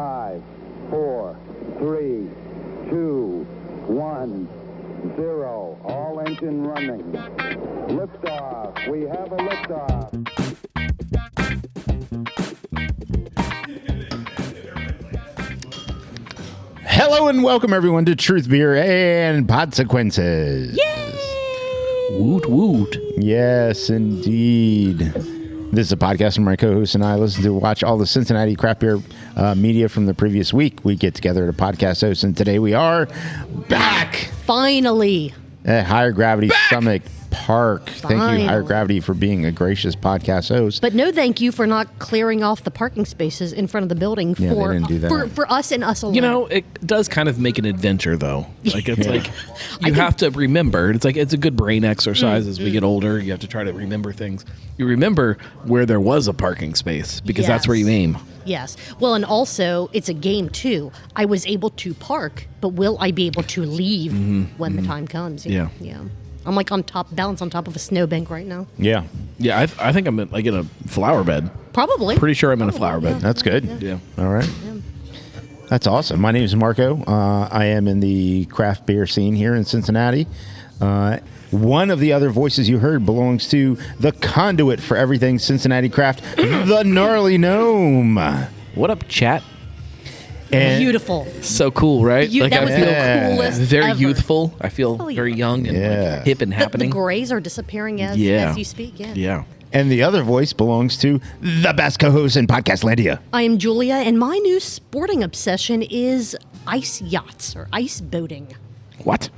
5, 4, 3, 2, 1, 0. All engine running. Liftoff. We have a liftoff. Hello and welcome everyone to Truth, Beer, and Podsequences. Yay! Woot woot. Yes, indeed. This is a podcast where my co-host and I listen to watch all the Cincinnati craft beer media from the previous week. We get together at a podcast host, and today we are back Finally. at Higher Gravity Summit Park. Thank you, Higher Gravity, for being a gracious podcast host. But no thank you for not clearing off the parking spaces in front of the building Yeah, they didn't do that. for us and us alone. You know, it does kind of make an adventure, though. Like, it's like you have to remember. It's like it's a good brain exercise as we get older. You have to try to remember things. You remember where there was a parking space because that's where you aim. Yes. Well, and also, it's a game, too. I was able to park, but will I be able to leave when the time comes? Yeah. I'm like balance on top of a snowbank right now. Yeah, Yeah, I think I'm in a flower bed. Probably. Pretty sure I'm in a flower bed. that's good. Yeah. All right. Yeah. That's awesome. My name is Marco. I am in the craft beer scene here in Cincinnati. One of the other voices you heard belongs to the conduit for everything Cincinnati craft, the Gnarly Gnome. What up, chat? And Beautiful. So cool, right? That was the coolest very ever. youthful. I feel Oh, yeah. very young and like, hip and The happening. grays are disappearing as you speak. Yeah. And the other voice belongs to the best co-host in Podcastlandia. I am Julia, and my new sporting obsession is ice yachts or ice boating. What?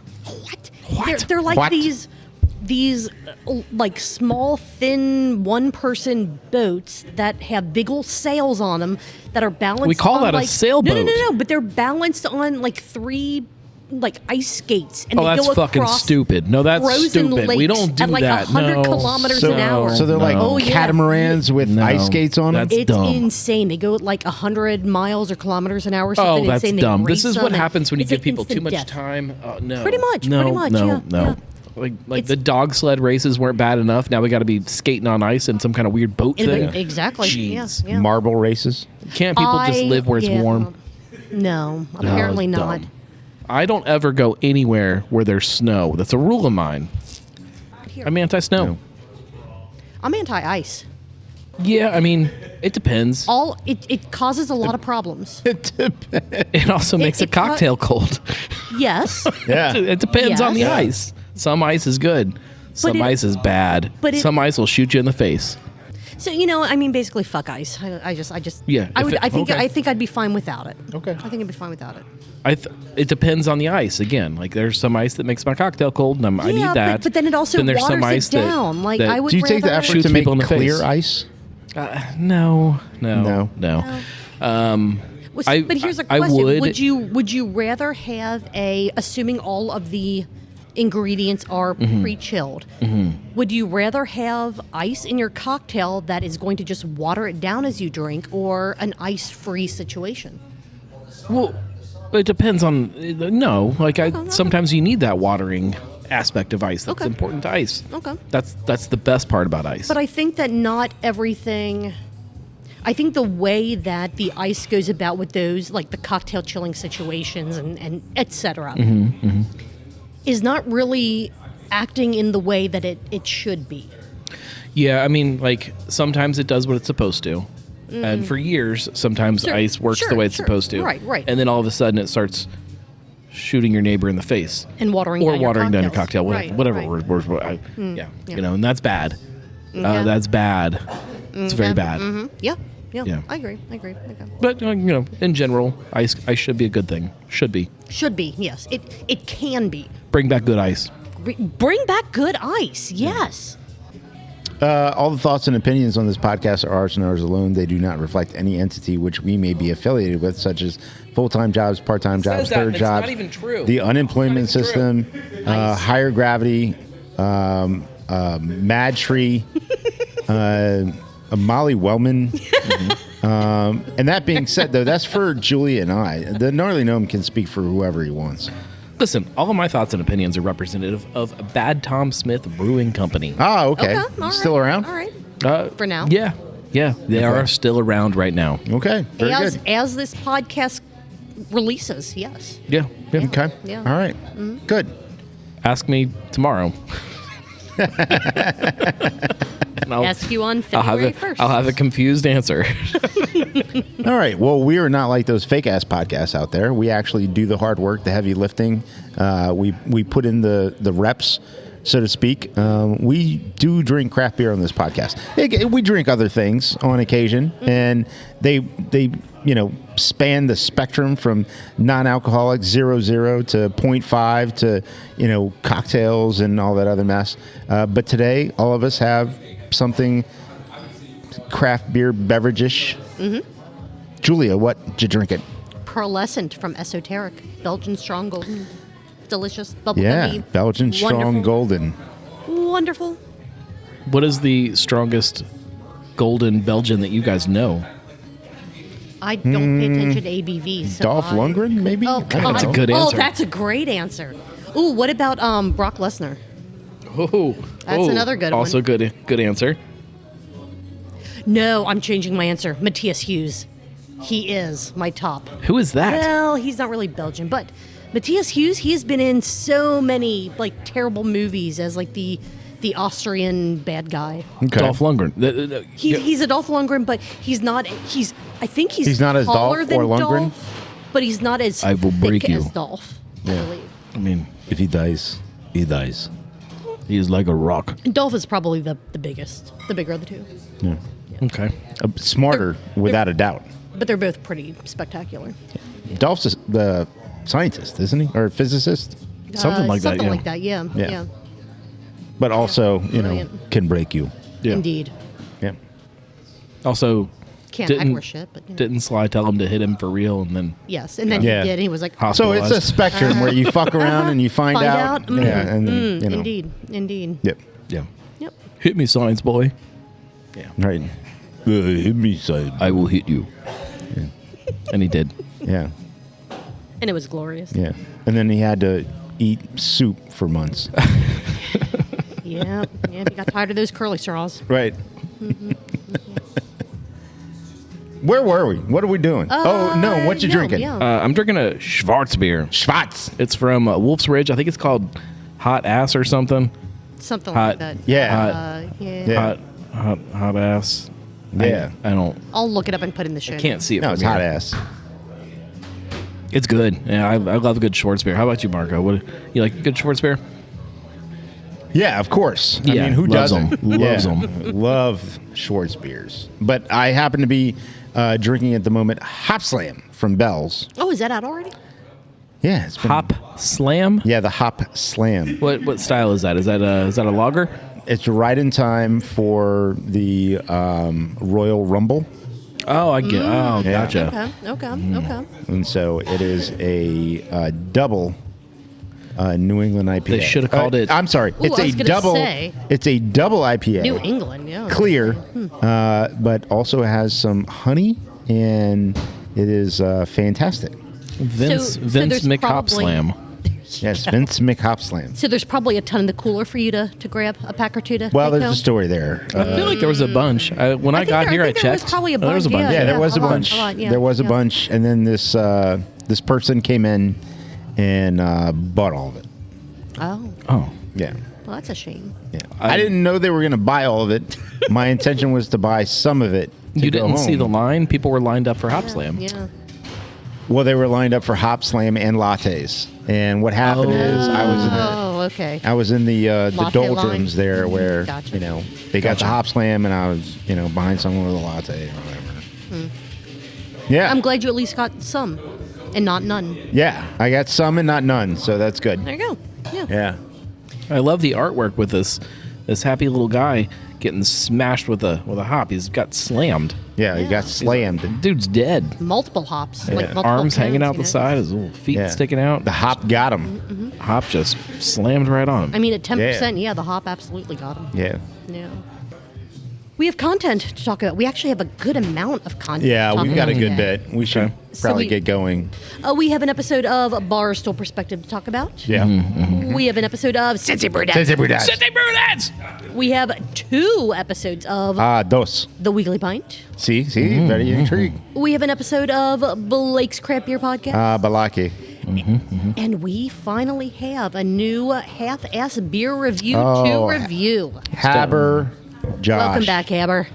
What? They're like What? these like small, thin, one-person boats that have big old sails on them that are balanced. We call on, that a like, sailboat. No, but they're balanced on like three ice skates. And Oh, they that's go fucking across stupid. No, that's frozen stupid. We lakes don't do at like that. 100 No. kilometers an hour. So they're like Oh, yeah. catamarans with No. ice skates on them? That's It's dumb. insane. They go at like 100 miles or kilometers an hour. Oh, Something that's insane. They dumb. race This is what them, and happens when you it's give like people too instant much death. time. No. Pretty much, No, yeah. Like It's- the dog sled races weren't bad enough. Now we got to be skating on ice in some kind of weird boat thing. Exactly. Jeez. Yeah. Marble races? Can't people just live where it's warm? No, apparently it's not. dumb. I don't ever go anywhere where there's snow. That's a rule of mine. I'm anti-snow. No. I'm anti-ice. Yeah, I mean, it depends. It causes a lot of problems. It also makes a it co- cocktail cold. Yes. Yeah. It depends on the Yes. ice. Some ice is good. Some ice is bad. but it- Some ice will shoot you in the face. So basically, fuck ice. I just. Yeah, I if would. it- I okay. think I'd be fine without it. Okay. I think I'd be fine without it. It depends on the ice. Again, like there's some ice that makes my cocktail cold, and I need that. But then it also there's waters some ice it down. That, Like that I would. Do you take the rather- effort Shoots to make people in the clear face. ice? No. No. But here's a I question: would. Would you rather have assuming all of the ingredients are pre-chilled, would you rather have ice in your cocktail that is going to just water it down as you drink, or an ice-free situation? Well, it depends on. No, like sometimes you need that watering aspect of ice. That's Okay. important to ice. Okay. That's the best part about ice. But I think that not everything. I think the way that the ice goes about with those, like the cocktail chilling situations and et cetera, is not really acting in the way that it should be. Yeah, I mean, like sometimes it does what it's supposed to, and for years, sometimes Sure, ice works the way it's sure. supposed to. Right. And then all of a sudden, it starts shooting your neighbor in the face And watering or down your watering down your cocktails. cocktail, Right, whatever. right. Yeah, yeah. you know, and that's bad. Yeah. That's bad. It's very bad. Yeah. Yeah. I agree. Okay. But you know, in general, ice should be a good thing. Should be. Should be, yes. It can be. Bring back good ice. Bring back good ice, yes. All the thoughts and opinions on this podcast are ours and ours alone. They do not reflect any entity which we may be affiliated with, such as full-time jobs, part-time jobs, that, third and it's jobs, not even true. the unemployment It's not even system, higher gravity, Mad Tree, Molly Wellman. And that being said, though, that's for Julia and I. The Gnarly Gnome can speak for whoever he wants. Listen, all of my thoughts and opinions are representative of Bad Tom Smith Brewing Company. Ah, okay. All right. Still around? All right. For now? Yeah. Yeah, they are still around right now. Okay, very good. As this podcast releases, yes. Yeah. Okay, Yeah. all right, good. Ask me tomorrow. And Ask you on February 1st. I'll have a confused answer. All right. Well, we are not like those fake ass podcasts out there. We actually do the hard work, the heavy lifting. We put in the reps, so to speak. We do drink craft beer on this podcast. We drink other things on occasion, and they span the spectrum from non-alcoholic 0.0 to 0.5 to cocktails and all that other mess. But today, all of us have something craft beer beverage-ish. Julia, what did you drink it? Pearlescent from Esoteric. Belgian strong golden. Delicious. Bubblegummy. Yeah, Belgian strong Wonderful. golden. Wonderful. What is the strongest golden Belgian that you guys know? I don't pay attention to ABV. So Dolph Lundgren, maybe? Oh, I don't God. That's a know. good answer. Oh, that's a great answer. Ooh, what about Brock Lesnar? Oh, That's another good one. Also good answer. No, I'm changing my answer. Matthias Hues. He is my top. Who is that? Well, he's not really Belgian, but Matthias Hues, he has been in so many terrible movies as the Austrian bad guy. Okay. Dolph Lundgren. He's a Dolph Lundgren, but he's not. I think he's not as taller Dolph than or Lundgren? Dolph, but he's not as I will break thick you. as Dolph. I believe. I mean, If he dies, he dies. he is like a rock. And Dolph is probably the biggest, the bigger of the two. Yeah. Okay. Smarter, without a doubt. But they're both pretty spectacular. Dolph's the scientist, isn't he? Or physicist? Something like that, Something yeah. like that, yeah. Yeah. Yeah. But also, Brilliant. can break you. Yeah. Indeed. Yeah. Also, Can't Didn't- act or shit, but didn't Sly tell him to hit him for real and then yes. And then Yeah. he did, and he was like, So it's a hospitalized? spectrum where you fuck around and you find out. Mm, Yeah. And then, indeed. Yep. Yeah. Yep. Hit me, science boy. Right. Hit me side. I will hit you. And he did. Yeah. And it was glorious. Yeah. And then he had to eat soup for months. Yeah. Yeah. He got tired of those curly straws. Right. Where were we? What are we doing? No. What you drinking? Yeah. I'm drinking a Schwarzbier. Schwarz. It's from Wolf's Ridge. I think it's called Hot Ass or something. Something hot- like that. Yeah. Yeah. Yeah. Hot ass. Yeah. I don't. I'll look it up and put in the show. Can't see it. No, from it's here. hot ass. It's good. Yeah, I love a good Schwarzbier. How about you, Marco? What you like? Good Schwarzbier? Yeah, of course. I Yeah, mean, who loves doesn't? 'em. Loves Yeah. 'em. Love Schwartz beers. But I happen to be drinking at the moment Hop Slam from Bell's. Oh, is that out already? Yeah, it's been, Hop Slam. Yeah, the Hop Slam. What style is that? Is that a lager? It's right in time for the Royal Rumble, Oh, I get. Oh, Yeah. gotcha. Okay. Okay. and so it is a double New England IPA. They should have called it- I'm sorry, Ooh, it's I a was gonna double. say. It's a double IPA. New England. Yeah. Clear, but also has some honey, and it is fantastic. Vince So Vince there's McHopslam. Yes, Vince McHopslam. So there's probably a ton in the cooler for you to grab a pack or two to. Well, take there's home? a story there. I feel like there was a bunch. When I think got there- here, I I think there was checked. probably a There was a bunch, bunch. Yeah, there was a a lot, bunch. a lot, yeah, There was a yeah. bunch, and then this person came in and bought all of it. Oh, Oh, Yeah, well, that's a shame. yeah. I didn't know they were going to buy all of it. My intention was to buy some of it. to you go didn't see home. the line? People were lined up for Hop Slam. Yeah. Well, they were lined up for Hop Slam and lattes. And what happened is Oh, okay. I was in the Latte doldrums line. there where Gotcha. they got Gotcha. the Hop Slam and I was behind someone with a latte or whatever. Yeah, I'm glad you at least got some, and not none. yeah. I got some and not none, so that's good. There you go. Yeah. Yeah. I love the artwork with this happy little guy getting smashed with a hop. He's got slammed. Yeah, he got slammed. Dude's dead. Multiple hops, Yeah. like multiple Arms hanging cans, out the side, his little feet Yeah. sticking out. The hop got him. Hop just slammed right on him. I mean, at 10%, yeah, the hop absolutely got him. Yeah. Yeah. We have content to talk about. We actually have a good amount of content. Yeah, to talk we've got a about good today. bit. We should Okay. probably So we- get going. We have an episode of Barstool Perspective to talk about. Yeah. We have an episode of Cincy Brew Dads. Cincy Brew Dads. Cincy Brew Dads! We have 2 episodes of Dos. The Weekly Pint. See, very intrigued. We have an episode of Blake's Craft Beer Podcast. BAAAACK. And we finally have a new half-ass beer review Oh, to review. HABR Josh. Welcome back, HABR.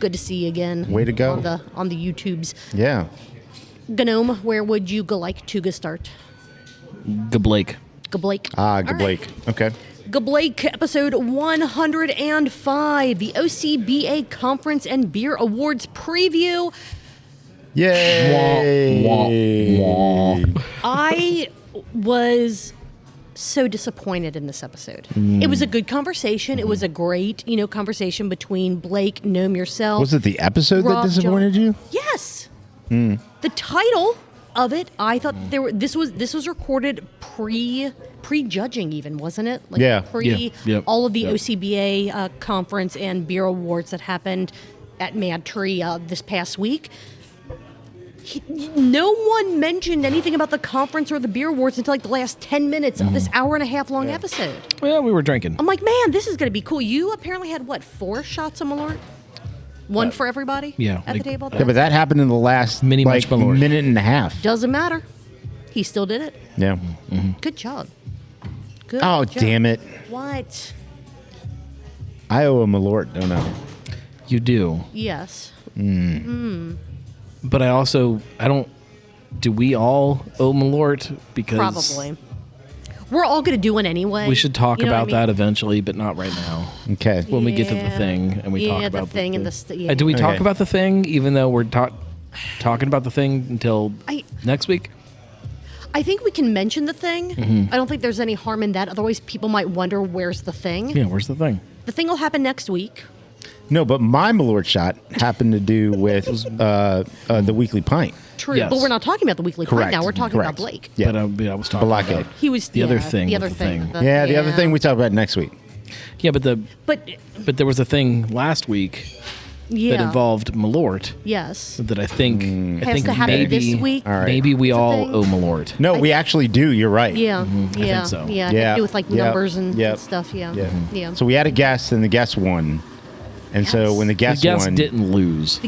Good to see you again. Way to go. On the YouTubes. Yeah. Gnome, where would you like to start? Blake. Blake. Good Blake. Okay. Blake, episode 105, the OCBA Conference and Beer Awards preview. Yay! Wah, wah, wah. I was so disappointed in this episode. It was a good conversation. It was a great, conversation between Blake, Gnome, yourself. Was it the episode Rob, that disappointed John. you? Yes. The title of it, I thought this was recorded pre-judging even, wasn't it? Like Yeah. Yep. All of the OCBA conference and beer awards that happened at Mad Tree this past week. No one mentioned anything about the conference or the beer awards until like the last 10 minutes of this hour and a half long episode. Well, we were drinking. I'm like, man, this is going to be cool. You apparently had, 4 shots of Malort? One for everybody yeah, at the table? Yeah, but that happened in the last Mini much Malort. minute and a half. Doesn't matter. He still did it. Yeah. Good job. Good Oh, job. damn it. What? I owe him a Malort, don't I? You do. Yes. But I don't. Do we all owe Malort? Because Probably. We're all going to do one anyway. we should talk You know what I about mean? that eventually, but not right now. Okay. When we get to the Yeah. thing and we talk Yeah, about the thing and the yeah. Do we talk Okay. about the thing even though we're talking about the thing until I- next week? I think we can mention the thing. Mm-hmm. I don't think there's any harm in that. Otherwise, people might wonder, where's the thing? Yeah, where's the thing? The thing will happen next week. No, but my Malort shot happened to do with the Weekly Pint. True. Yes. But we're not talking about the weekly print Correct. now. We're talking Correct. about Blake. Yeah. But I was talking BAAAACK. about He was The other thing The with other the thing. thing. Yeah, the other thing we talk about next week. Yeah, but But there was a thing last week yeah. that involved Malort Yes. that I think Has to happen maybe this week. All right. maybe we It's a all thing. owe Malort. No, we actually do. You're right. Yeah. Yeah. think so. Yeah. It had Yeah. to do with like Yep. numbers and Yep. stuff. Yeah. Yeah. Yeah. So we had a guest, and the guest won. And so Yes. when the The guest guest won, didn't lose.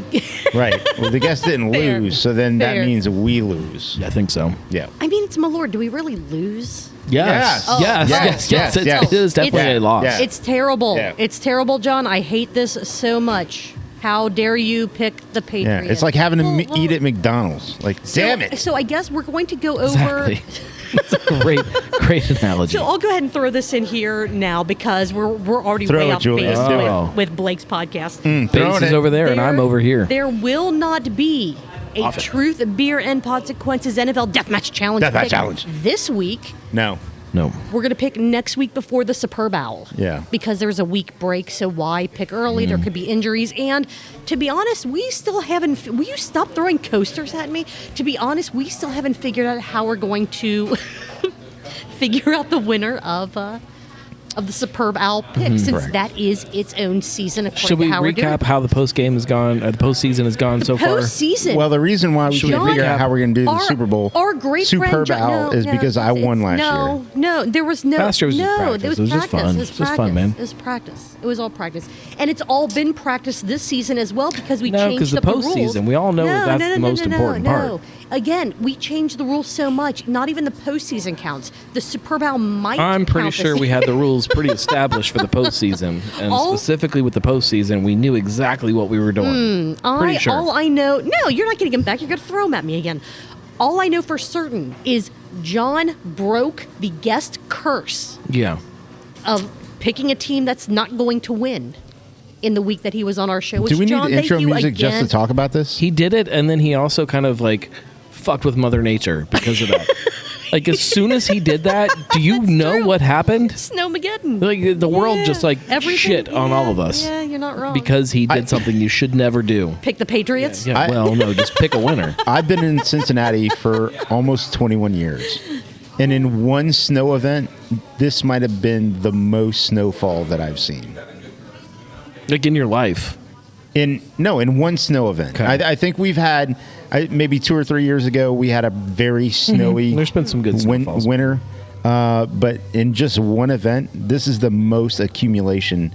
right? Well, the guest didn't Fair. lose, so then that Fair. means we lose. I think so. Yeah. I mean, it's Malort. Do we really lose? Yes. Yes. Yes. Yes. Yes. Yes. It Yes. is definitely It's- a loss. Yeah. It's terrible. Yeah. It's terrible, John. I hate this so much. How dare you pick the Yeah. Patriots? It's like having to Well, eat at McDonald's. Like, damn it. So I guess we're going to go over. Exactly. It's a great analogy. So I'll go ahead and throw this in here now because we're already Throw way it, off Julie. base Let's do it. with Blake's podcast. Throwing Base is it. over there, and I'm over here. There will not be a Off it. Truth, Beer, and Consequences NFL Deathmatch Challenge. Deathmatch pick Challenge. This week, No. No. we're going to pick next week before the Superb Owl. Yeah. Because there's a week break, so why pick early? There could be injuries. And to be honest, we still haven't. Will you stop throwing coasters at me? To be honest, we still haven't figured out how we're going to figure out the winner of the Superb Owl pick, since Correct. that is its own season. According Should we to how we're doing recap it. how the post game has gone? The postseason has gone so far. Postseason. Well, the reason why we Should can't we figure out recap? how we're going to do the Super Bowl Our great friend Superb John- Owl is because I won last year. No, there was no. Last year was just no, practice. It was It was just practice. fun. It was It's just practice. fun, man. It was practice. It was all practice, and it's all been practice this season as well because we No, 'cause changed the up the rules. postseason, we all know that's the most important part. Again, we changed the rules so much. Not even the postseason counts. The Superb Owl might. I'm pretty count sure this- we had the rules pretty established for the postseason, and All- specifically with the postseason, we knew exactly what we were doing. Pretty sure. All I know. No, you're not getting them back. You're going to throw them at me again. All I know for certain is John broke the guest curse Yeah. of picking a team that's not going to win in the week that he was on our show. Which, Do we need John, thank intro you music just again. to talk about this? He did it, and then he also kind of like fucked with Mother Nature because of that. Like as soon as he did that, do you That's know true. what happened? Snowmageddon. Like the world Yeah. just like Everything- shit on all of us Yeah, you're not wrong. because he did something you should never do. pick the Patriots. Yeah, well, no, just pick a winner. I've been in Cincinnati for almost 21 years. And in one snow event, this might have been the most snowfall that I've seen. Like in your life. In one snow event. Okay. I think we've had maybe 2 or 3 years ago we had a very snowy There's been some good snowfalls. winter. But in just one event, this is the most accumulation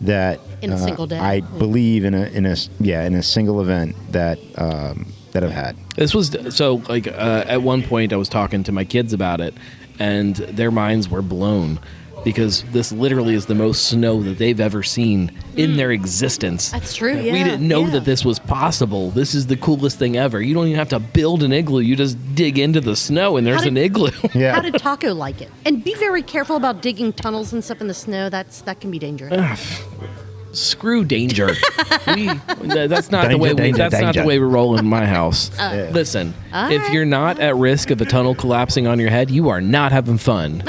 that In a single day. I believe in a single event that I've had. This was so like at one point I was talking to my kids about it, and their minds were blown because this literally is the most snow that they've ever seen in their existence. That's true. Yeah, We didn't know yeah. that this was possible. This is the coolest thing ever. You don't even have to build an igloo. You just dig into the snow and there's How did- an igloo. Yeah. How did Taco like it? And be very careful about digging tunnels and stuff in the snow. That can be dangerous. Screw danger. That's not the Danger, way danger, that's not the danger. way we roll in my house. Listen, if right. you're not at risk of a tunnel collapsing on your head, you are not having fun.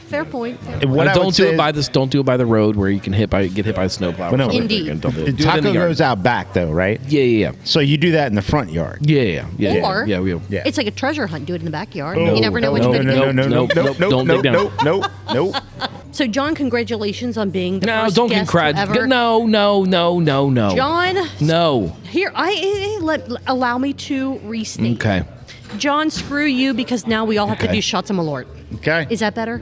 Fair point. What I would Don't do say it by is- this. Don't do it by the road where you can get hit by a snowplow. Well, no. Indeed. Don't do it in the Taco yard. goes out back though, right? Yeah. So you do that in the front yard. Yeah. Or- yeah. Yeah. It's like a treasure hunt. Do it in the backyard. Oh, You never know what no, you're going to no, get. no, no, Nope, no, don't no, dig no, down. no, no, no. So, John, congratulations on being the No, first don't guest congratulate. ever. No. John, No. here, allow me to restate. Okay. John, screw you because now we all have to Okay. do shots of Malort. Okay. Is that better?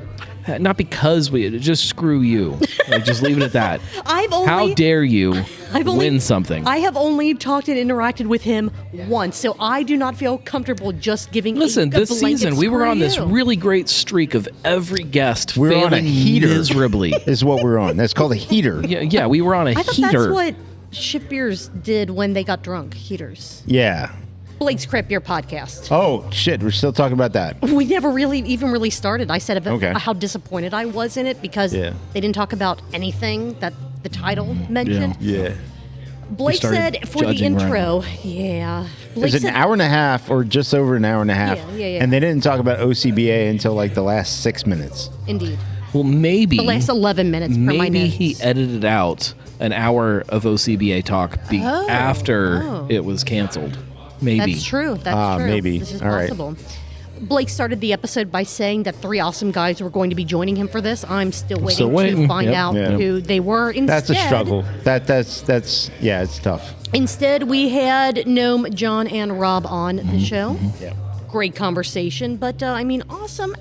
Not because we just screw you. Like, just leave it at that. How dare you win something? I have only talked and interacted with him once, so I do not feel comfortable just giving. Listen, a this blanket season we were screw on this you. really great streak of every guest We're failing on a heater. miserably. Is what we're on. That's called a heater. Yeah, we were on a I thought heater. that's what ship beers did when they got drunk. Heaters. Yeah. Blake's Crap Beer podcast. Oh shit, we're still talking about that. We never really started. I said about Okay. how disappointed I was in it because Yeah. they didn't talk about anything that the title mentioned. Yeah. Blake started said for the judging right intro, yeah. It Blake was an said, hour and a half or just over an hour and a half. Yeah. And they didn't talk about OCBA until like the last 6 minutes. Indeed. Well, maybe The last 11 minutes per my maybe notes. he edited out an hour of OCBA talk after it was canceled. Maybe. That's true. That's true. maybe. This is All right. possible. Blake started the episode by saying that 3 awesome guys were going to be joining him for this. I'm still waiting, waiting. to find Yep. out Yeah. who they were. Instead, That's a struggle. That's yeah, it's tough. Instead, we had Gnome, John, and Rob on the show. Yeah. Great conversation, but awesome.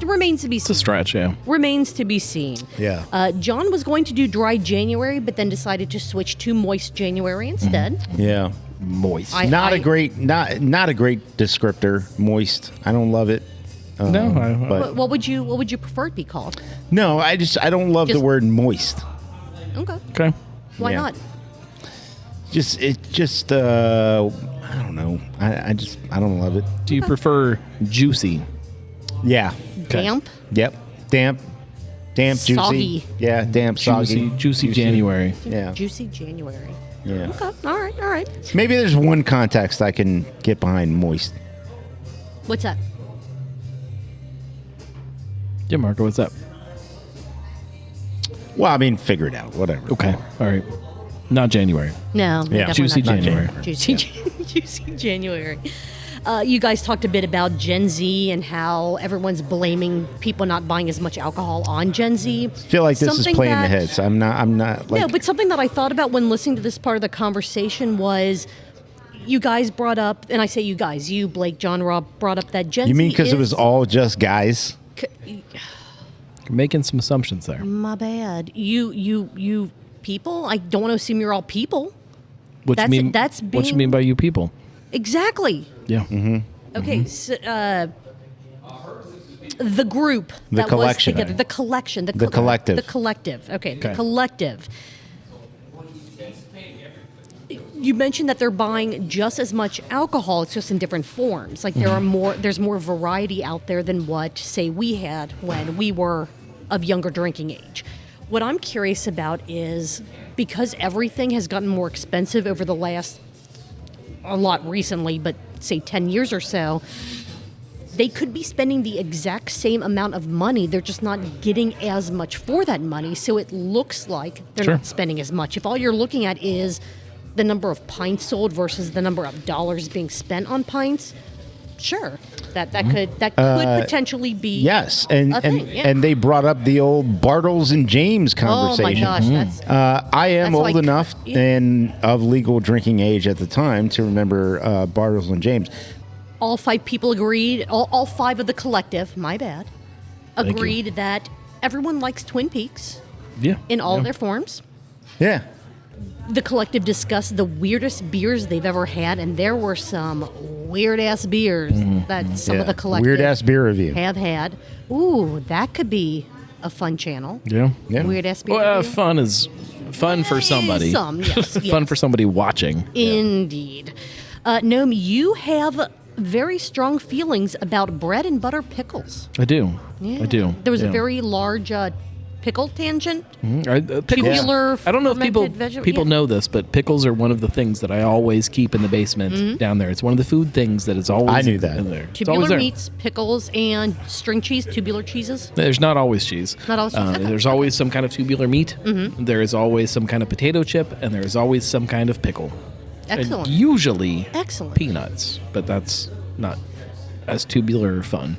Remains to be It's a seen. stretch, yeah. Remains to be seen. Yeah. John was going to do dry January, but then decided to switch to moist January instead. Yeah. Moist. Not a great descriptor, moist. I don't love it. But What would you prefer it be called? no, I don't love the Just- word moist. Okay. Okay. Why Yeah. not? I don't know. I don't love it. Do you prefer juicy? Yeah. Damp? Yep. Damp, juicy. Soggy. Yeah, damp, soggy. Juicy January. Yeah. Juicy January. Yeah. Okay. All right. Maybe there's one context I can get behind moist. What's that? Yeah, Marco, what's up? Well, I mean, figure it out. Whatever. Okay. All right. Not January. No. Yeah. definitely Juicy not January. Juicy January. You guys talked a bit about Gen Z and how everyone's blaming people not buying as much alcohol on Gen Z. I feel like this Something is playing the that- heads. I'm not like. No, but something that I thought about when listening to this part of the conversation was you guys brought up, and I say you guys, you, Blake, John, Rob, brought up that Gen Z you mean because it was is- all just guys? You're making some assumptions there. My bad. You people? I don't want to assume you're all people. What That's- you mean? that's what you being- mean by you people? Exactly. Yeah. Okay, so, the group The that collection. was together, the collection, The collective. the collective. Okay, the Okay. collective. You mentioned that they're buying just as much alcohol, it's just in different forms. Like there's more variety out there than what, say, we had when we were of younger drinking age. What I'm curious about is because everything has gotten more expensive over the last, a lot recently, but say 10 years or so, they could be spending the exact same amount of money. They're just not getting as much for that money. So it looks like they're Sure. not spending as much. If all you're looking at is the number of pints sold versus the number of dollars being spent on pints, sure, that could potentially be Yes, and a thing, yeah. and they brought up the old Bartles and James Oh my conversation. gosh, that's I am That's old like- enough yeah. and of legal drinking age at the time to remember Bartles and James. all 5 people agreed, all 5 of the collective, my bad, agreed that everyone likes Twin Peaks Yeah. in all their forms. Yeah. The collective discussed the weirdest beers they've ever had, and there were some weird-ass beers that some of the collective Weird-ass beer review. have had. Ooh, that could be a fun channel. Yeah. Yeah. Weird-ass beer Well, review. fun is fun for somebody. Some, yes. Fun yes. for somebody watching. Indeed. Noam, you have very strong feelings about bread and butter pickles. I do. Yeah. I do. There was a Yeah. very large pickle tangent. Pickles, Tubular I don't know if fermented vegetable- people yeah. know this, but pickles are one of the things that I always keep in the basement down there. It's one of the food things that is always I knew that. in there. It's always Tubular there. meats, pickles, and string cheese, tubular cheeses. There's not always cheese. Not always cheese. Okay. There's always some kind of tubular meat. There is always some kind of potato chip, and there is always some kind of pickle. Excellent. And usually Excellent. peanuts, but that's not as tubular or fun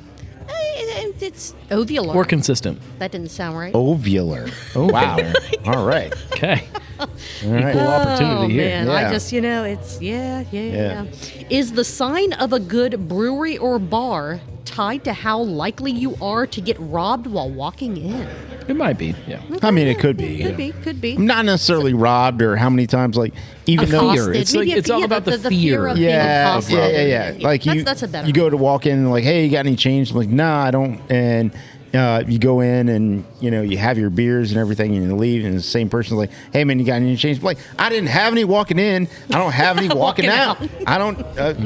It's ovular. or consistent. That didn't sound right. Ovular. Wow. All right. Okay. All right. Equal opportunity Oh, here. man. Yeah. I just, it's, yeah. Is the sign of a good brewery or bar tied to how likely you are to get robbed while walking in? It might be, yeah. I mean, it could be. Could be. Not necessarily robbed or how many times, like, even though. fear. Hostage. It's like- Maybe it's all about the fear. of being Yeah, accosted. yeah. Like That's a better you go to walk in and like, hey, you got any change? I'm like, nah, I don't. And you go in and you have your beers and everything, and you leave, and the same person's like, hey man, you got any change? I'm like, I didn't have any walking in. I don't have any walking out. I don't.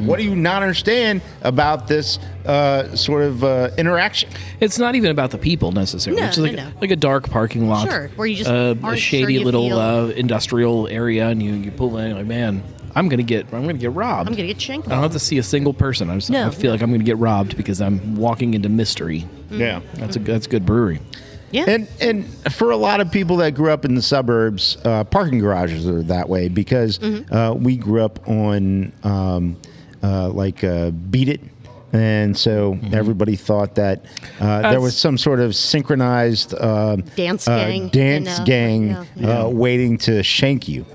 What do you not understand about this sort of interaction? It's not even about the people necessarily. No, it's like, no. like a dark parking lot. Sure, where you just a aren't shady sure you little feel- industrial area, and you pull in, like, man, I'm gonna get robbed. I'm gonna get shanked. I don't have to see a single person. I feel like I'm gonna get robbed because I'm walking into mystery. Yeah. That's a good brewery. Yeah. And for a lot of people that grew up in the suburbs, parking garages are that way because we grew up on Beat It. And so everybody thought that there was some sort of synchronized Dance gang. waiting to shank you.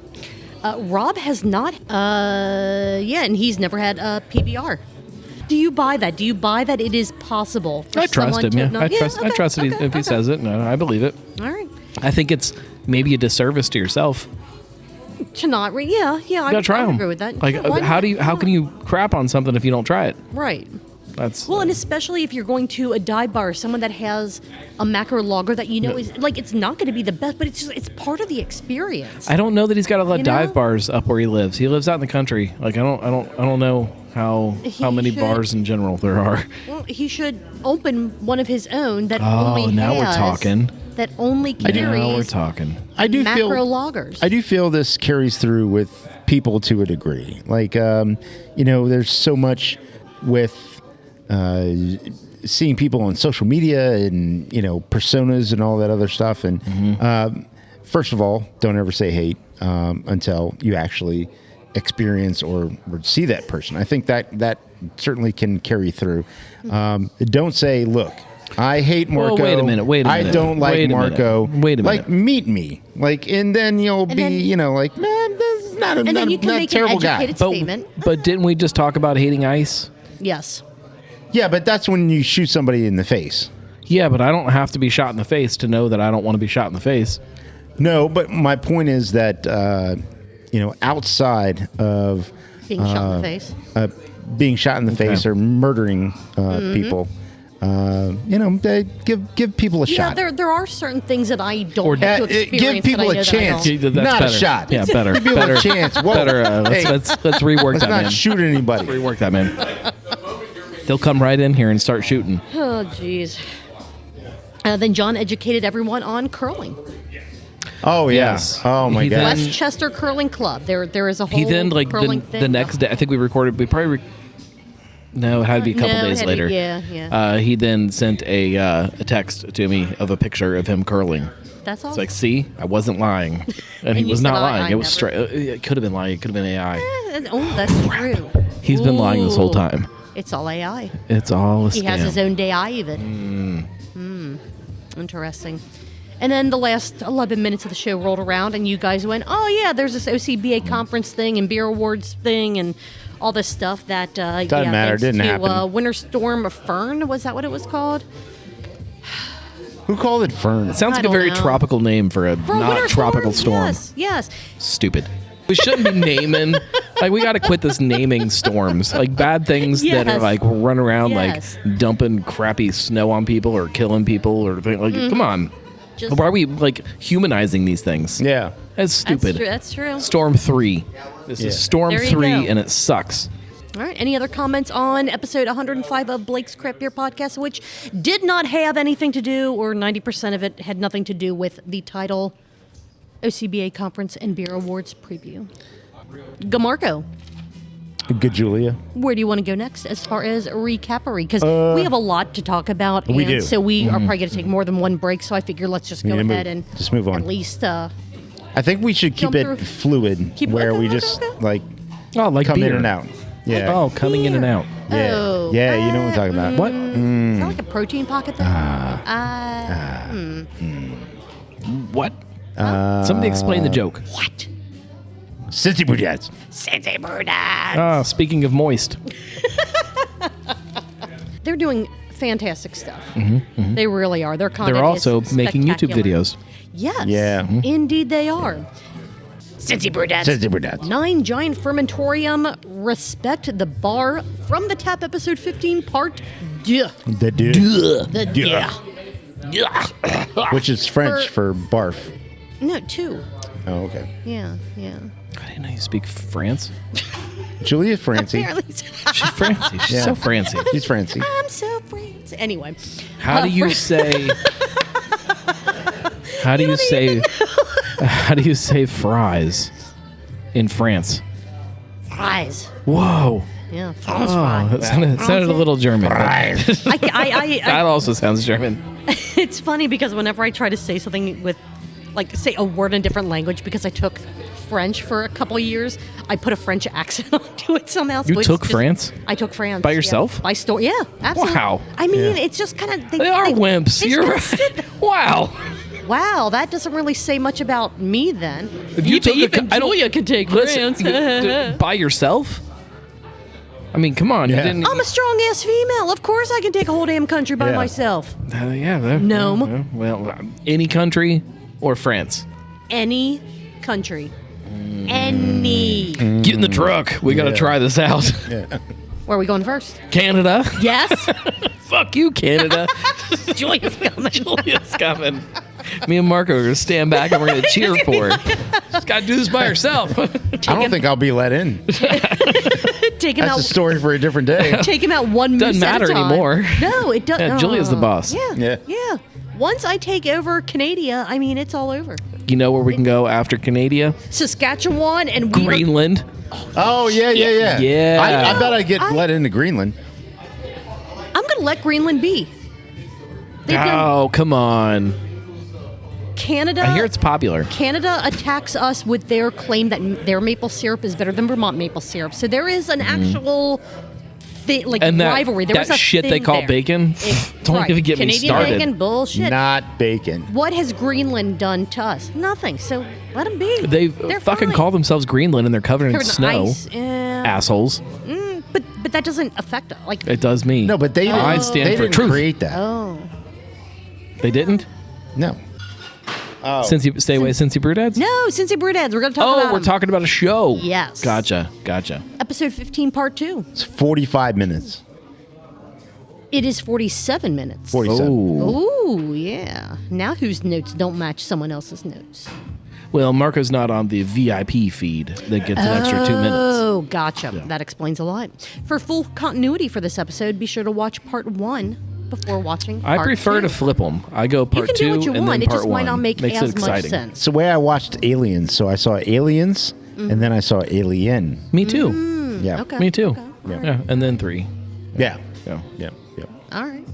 Rob has not, and he's never had a PBR. Do you buy that? Do you buy that it is possible for I trust someone him. to Yeah, not- I trust. I okay, trust that okay, if he okay. says it. No, I believe it. All right. I think it's maybe a disservice to yourself. To not, yeah, You I gotta try would them. agree with that. Like, Sure, why how not? can you crap on something if you don't try it? Right. That's Well, and especially if you're going to a dive bar, someone that has a macro lager that is like it's not going to be the best, but it's part of the experience. I don't know that he's got a lot of You know? dive bars up where he lives. He lives out in the country. Like I don't know how He many should- bars in general there are. Well, he should open one of his own that Oh, only now we're has- talking. That only Now we're carries talking. I do macro feel lagers. I do feel this carries through with people to a degree. Like there's so much with seeing people on social media and personas and all that other stuff. And first of all, don't ever say hate until you actually experience or see that person. I think that certainly can carry through. Don't say, look, I hate Marco. Well, wait a minute. I don't like Wait a minute. Marco. Wait a minute. Like, meet me. Like, and then you'll And be, then- like, man, this is not a, and not, then you can not a make terrible an guy. educated statement. But didn't we just talk about hating ice? Yes. Yeah, but that's when you shoot somebody in the face. Yeah, but I don't have to be shot in the face to know that I don't want to be shot in the face. No, but my point is that, outside of Being shot in the face. being shot in the face or murdering people, they give people a Yeah, shot. there are certain things that I don't Or have to give experience. people that I a know that I chance. don't. That's Not a better. shot. Yeah, better. Give people better, a chance. Whoa. Better. Hey, Let's rework let's that, not man. shoot anybody. Rework that, man. They'll come right in here and start shooting. Oh, jeez. Then John educated everyone on curling. Oh, yeah. Yes. Oh, my He God. then- Westchester Curling Club. There is a whole He then curling the thing. next day. I think we recorded. We probably. No, it had to be a couple No, it days had to- later. yeah. He then sent a text to me of a picture of him curling. That's all. It's like, see, I wasn't lying, and he you was said, not I lying. It was never. straight. It could have been lying. It could have been AI. Oh, that's true. He's been lying this whole Ooh. time. It's all AI. It's all a scam. He has his own AI even. Interesting. And then the last 11 minutes of the show rolled around, and you guys went, oh, yeah, there's this OCBA conference thing and beer awards thing and all this stuff that Doesn't matter. It thanks didn't to, happen. Winter Storm Fern, was that what it was called? Who called it Fern? It sounds I like a don't very know. tropical name for a For a not winter tropical storm. Yes. Stupid. We shouldn't be naming. Like, we got to quit this naming storms. Like, bad things that are Yes. like run around Yes. like dumping crappy snow on people or killing people or like. Come on. Just- Why are we like humanizing these things? Yeah. That's stupid. That's true. Storm 3. This Yeah. is Storm There you 3, go. and it sucks. All right. Any other comments on episode 105 of Blake's Craft Beer Podcast, which did not have anything to do, or 90% of it had nothing to do with the title OCBA Conference and Beer Awards preview? Gamarco, Good Julia. where do you want to go next as far as recapery? Because we have a lot to talk about. We and do. So we are probably going to take more than one break. So I figure let's just go Yeah, ahead and just move on. At least I think we should keep Jump it through. fluid, Keep- where okay, we okay, just okay. like Oh, like come beer. in and out. Yeah. Oh, coming in and out. Yeah. Oh, Yeah, you know what I'm talking about. What? Is that like a protein pocket thing? What? Somebody explain the joke. What? Cincy Brew Dads. Cincy Brew Dads. Ah, speaking of moist. They're doing fantastic stuff. They really are. Their content They're also is making YouTube spectacular. videos. Yes. Yeah. Indeed they are. Cincy Brew Dads. Cincy Brew Dads. 9 Giant Fermentorium. Respect the Bar from the Tap episode 15 part 2. The dude. The Yeah. Which is French for barf. No, 2. Oh, okay. Yeah. I didn't know you speak France. Julia Francie. Apparently. She's Francie. She's Yeah. so Francie. She's Francie. I'm so French. Anyway. How do you say? How do you say? How do you say fries in France? Fries. Whoa! Yeah. French Oh, fries. that sounded a little German. but That also sounds German. It's funny because whenever I try to say something with, like, say a word in a different language, because I took French for a couple of years, I put a French accent onto it somehow. You so it's took just- France? I took France. By yeah. yourself? By store. Yeah, absolutely. Wow. I mean, it's just kind of... They are wimps. You're right. Wow. Wow, that doesn't really say much about me then. If you took even I don't- Julia can take Listen, France. by yourself? I mean, come on. Yeah. You didn't. I'm a strong-ass female. Of course I can take a whole damn country by Yeah. myself. Yeah. Gnome. Well, any country or France. Any country. Any. Get in the truck. We got to Yeah. try this out. Where are we going first? Canada. Yes. Fuck you, Canada. Julia's coming. Julia's coming. Me and Marco are going to stand back and we're going to cheer for her. She's got to do this by herself. I don't think I'll be let in. Take him That's a out. story for a different day. Take him out one moose Doesn't at a matter time. anymore. No, it doesn't. Yeah, Julia's the boss. Yeah. Yeah. Once I take over Canada, I mean, it's all over. You know where we can go after Canada? Saskatchewan and we are- Greenland. Oh, yeah. Yeah. I bet I get let into Greenland. I'm going to let Greenland be. They've done Oh, come on. Canada. I hear it's popular. Canada attacks us with their claim that their maple syrup is better than Vermont maple syrup. So there is an actual thing, like And that, rivalry. There that was a shit they thing call there. bacon, don't Right. even get me Canadian started. bacon, bullshit. Not bacon. What has Greenland done to us? Nothing. So let them be. They They're fucking fine. call themselves Greenland and they're covered in Covered in snow. ice. Yeah. Assholes. But that doesn't affect like. It does me. No, but they didn't, I stand they for didn't truth. create that. Oh. They didn't? No. Oh. Stay away, Cincy Brew Dads? No, Cincy Brew Dads. We're going to talk about Oh, we're them. talking about a show. Yes. Gotcha. Episode 15, part 2. It's 45 minutes. It is 47 minutes. 47. Oh. Ooh, yeah. Now whose notes don't match someone else's notes? Well, Marco's not on the VIP feed that gets an extra 2 minutes. Oh, gotcha. That explains a lot. For full continuity for this episode, be sure to watch part 1 before watching part I prefer 2. to flip them. I go You part can 2 do what you and want. then It part just 1. might not make Makes as it much exciting. sense. It's the way I watched Aliens. So I saw Aliens, and then I saw Alien. Me too. Yeah. Okay. Me too. Okay. Yeah. And then 3. Yeah. Yeah. Yeah. Yeah. All right.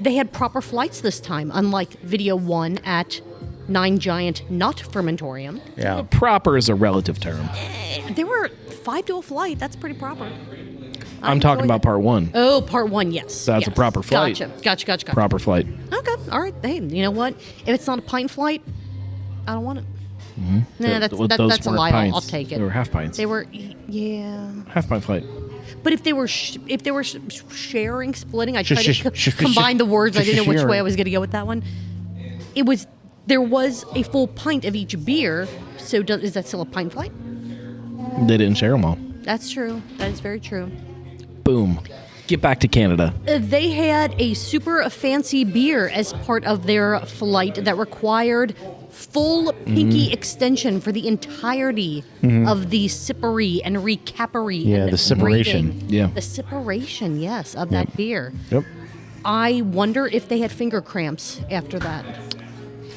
They had proper flights this time, unlike video 1 at 9 Giant Not Fermentorium. Yeah. Proper is a relative term. There were 5 to a flight. That's pretty proper. I'm talking enjoyed about it. part 1. Oh, part 1, yes. That's a yes. proper flight. Gotcha. Proper flight. Okay, all right. Hey, you know what? If it's not a pint flight, I don't want it. Nah, that's a lie. I'll take it. They were half pints. They were, yeah. Half pint flight. But if they were sharing, splitting, I tried to combine the words. I didn't know which way I was going to go with that one. There was a full pint of each beer. So is that still a pint flight? They didn't share them all. That's true. That is very true. Boom. Get back to Canada. They had a super fancy beer as part of their flight that required full pinky extension for the entirety of the sippery and recappery. Yeah, and the separation. rating. Yeah. The separation, yes, of that beer. Yep. I wonder if they had finger cramps after that.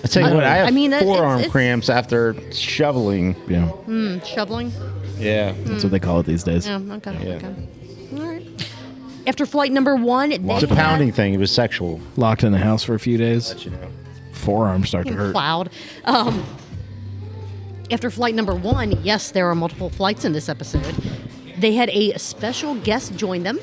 I tell you what, I have forearm it's- cramps after shoveling. Yeah. Shoveling? Yeah. That's what they call it these days. Yeah, okay. Yeah. Okay. All right. After flight number 1, It's a pounding thing. It was sexual. Locked in the house for a few days. You know. Forearms start to hurt. Cloud. After flight number 1, yes, there are multiple flights in this episode. They had a special guest join them,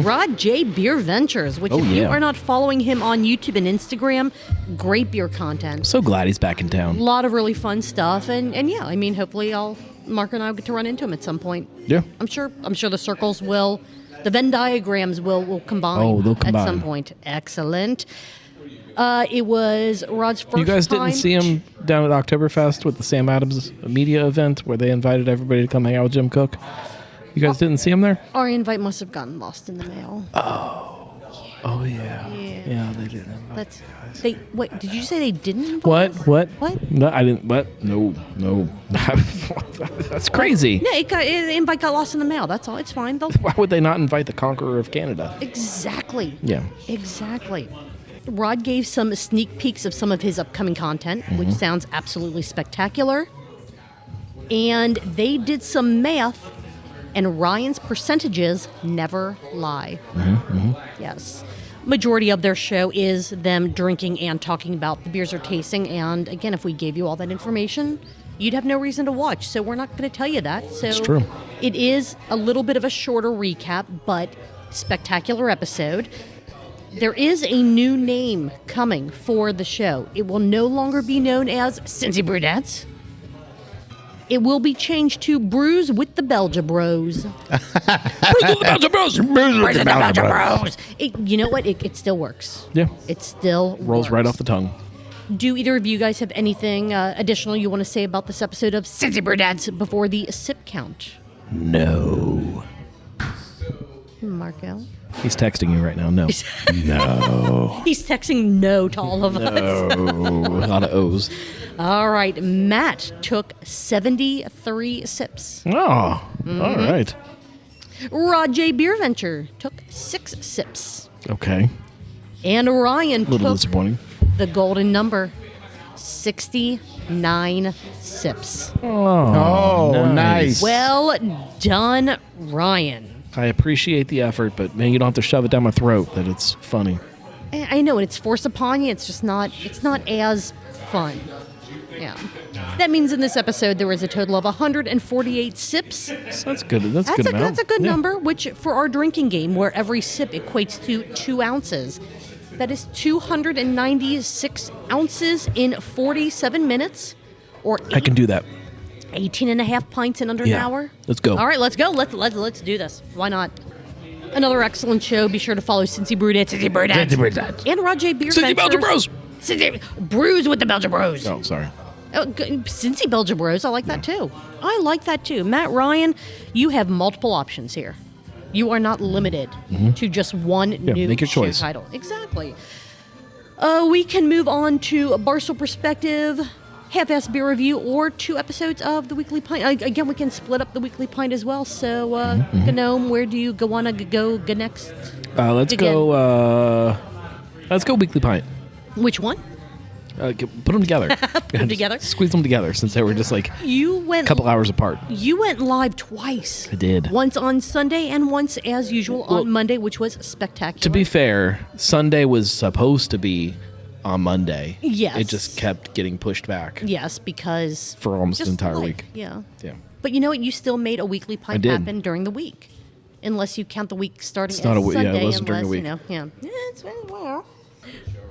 Rod J. Beer Ventures, which if you are not following him on YouTube and Instagram, great beer content. So glad he's back in A town. lot of really fun stuff, and yeah, I mean, hopefully Mark and I will get to run into him at some point. Yeah. I'm sure the circles will, the Venn diagrams will combine. Oh, they'll combine. At some point. Excellent. It was Rod's first time. You guys didn't see him down at Oktoberfest with the Sam Adams media event where they invited everybody to come hang out with Jim Cook? You guys didn't see him there? Our invite must have gotten lost in the mail. Oh, yeah. Yeah, they didn't. Wait, did you say they didn't invite us? What? What? No, I didn't. What? No. That's crazy. No, the invite got lost in the mail. That's all. It's fine. Why would they not invite the conqueror of Canada? Exactly. Yeah. Exactly. Rod gave some sneak peeks of some of his upcoming content, which sounds absolutely spectacular. And they did some math, and Ryan's percentages never lie. Yes. Majority of their show is them drinking and talking about the beers they're tasting. And again, if we gave you all that information, you'd have no reason to watch. So we're not going to tell you that. So It's true. It is a little bit of a shorter recap, but spectacular episode. There is a new name coming for the show. It will no longer be known as Cincy Brew Dads. It will be changed to Brews with the Belgia Bros. Brews with the Belgian Bros! Brews with the Belgia Bros! You know what? It still works. Yeah. It still Rolls works. right off the tongue. Do either of you guys have anything additional you want to say about this episode of Cincy Brew Dads before the sip count? No. Marco? He's texting you right now. No. No. He's texting no to all of us. A lot of O's. All right. Matt took 73 sips. Oh, all right. Rod J. Beer Venture took 6 sips. Okay. And Ryan A little took disappointing. the golden number, 69 sips. Oh, nice. Well done, Ryan. I appreciate the effort, but man, you don't have to shove it down my throat that it's funny. I know, and it's forced upon you. It's just not. It's not as fun. Yeah. That means in this episode there was a total of 148 sips. So that's good. That's a good amount. That's a good Yeah. number, which for our drinking game, where every sip equates to 2 ounces, that is 296 ounces in 47 minutes, or I can do that. 18 and a half pints in under an Yeah. hour. Let's go. All right, let's go. Let's do this. Why not? Another excellent show. Be sure to follow Cincy Brew Dads, Cincy Brew Dads. and Rod J. Beer Cincy Belgian Ventures. Bros. Cincy Brews with the Belgian Bros. Oh, sorry. Cincy Belgian Bros. I like that too. I like that too. Matt Ryan, you have multiple options here. You are not limited to just one new make your show choice. title. Exactly. We can move on to a Barstool Perspective, half-ass beer review, or 2 episodes of the Weekly Pint. Again, we can split up the Weekly Pint as well. So, Gnome, where do you want to go next? Let's go. Let's go Weekly Pint. Which one? Put them together. Put them together? Squeeze them together since they were just like You went a couple hours apart. You went live twice. I did. Once on Sunday and once, as usual, on Monday, which was spectacular. To be fair, Sunday was supposed to be on Monday. Yes. It just kept getting pushed back Yes, because for almost just an entire life. week. Yeah. Yeah. But you know what? You still made a Weekly Pint did. happen during the week. Unless you count the week starting It's not as a week- yeah, it Sunday. wasn't during the unless, week. Yeah, it's well.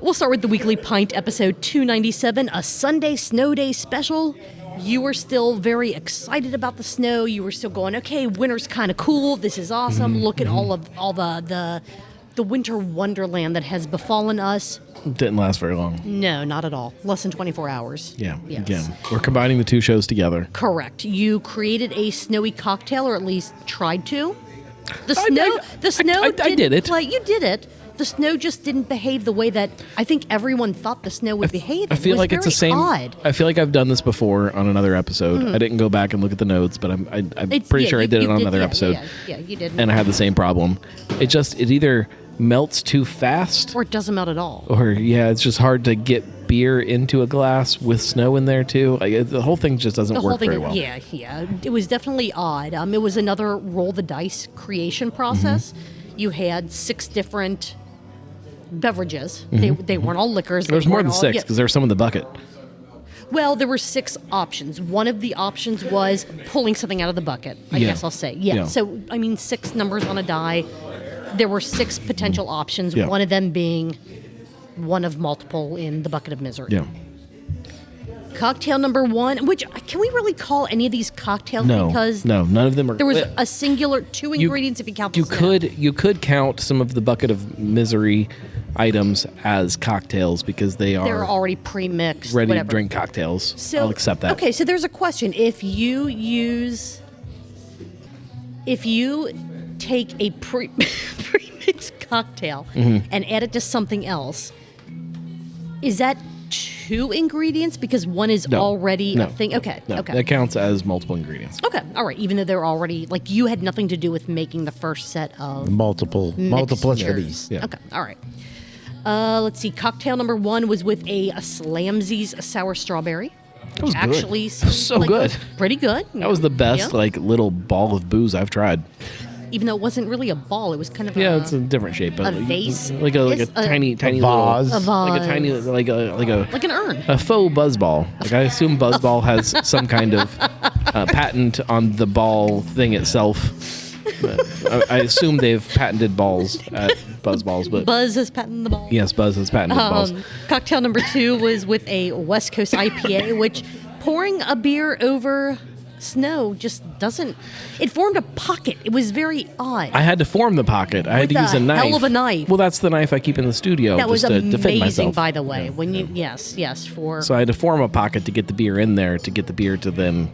We'll start with the Weekly Pint, episode 297, a Sunday snow day special. You were still very excited about the snow. You were still going, okay, winter's kind of cool. This is awesome. Look at all the winter wonderland that has befallen us. Didn't last very long. No, not at all. Less than 24 hours. Yeah. Yes. Again, we're combining the two shows together. Correct. You created a snowy cocktail, or at least tried to. The I snow. did it. You did it. The snow just didn't behave the way that I think everyone thought the snow would behave. I feel it was like it's the very same. Odd. I feel like I've done this before on another episode. I didn't go back and look at the notes, but I'm pretty sure I did it on another episode. Yeah, you did. And I had the same problem. It either melts too fast, Or it doesn't melt at all. or it's just hard to get beer into a glass with snow in there too. The whole thing just doesn't work very well. Yeah. It was definitely odd. It was another roll the dice creation process. You had 6 different beverages. They weren't all liquors. There was more than 6 because there was some in the bucket. Well, there were 6 options. One of the options was pulling something out of the bucket, I guess I'll say. Yeah. So, 6 numbers on a die. There were 6 potential options, one of them being one of multiple in the bucket of misery. Yeah. Cocktail number 1, which, can we really call any of these cocktails? No. Because no, none of them are. there was a singular 2 ingredients if you count the You snow. you could count some of the bucket of misery items as cocktails because they're already pre-mixed. ready whatever. to drink cocktails. So, I'll accept that. Okay, so there's a question. If you take a pre-mixed cocktail Mm-hmm. and add it to something else, is that 2 ingredients because one is already a thing? Okay, No, okay. that counts as multiple ingredients. Okay, all right. Even though they're already, you had nothing to do with making the first set of Multiplicities. mixtures. Yeah. Okay, all right. Let's see. Cocktail number 1 was with a Slamsies sour strawberry. That was good. Actually, So good. Pretty good. That was the best Yeah. little ball of booze I've tried. Even though it wasn't really a ball, it was kind of It's a different shape, but a vase. like a It's tiny vase. little, a vase. like a tiny like like an urn. a faux buzzball. I assume buzzball has some kind of patent on the ball thing itself. I assume they've patented balls at Buzzballs, but Buzz has patented the ball. yes, Buzz has patented balls. Cocktail number 2 was with a West Coast IPA, which pouring a beer over snow just doesn't. It formed a pocket. It was very odd. I had to form the pocket. I had to With use a a knife. hell of a knife. Well, that's the knife I keep in the studio that was just to defend amazing, myself. by the way. When you yes, for So I had to form a pocket to get the beer in there, to get the beer to then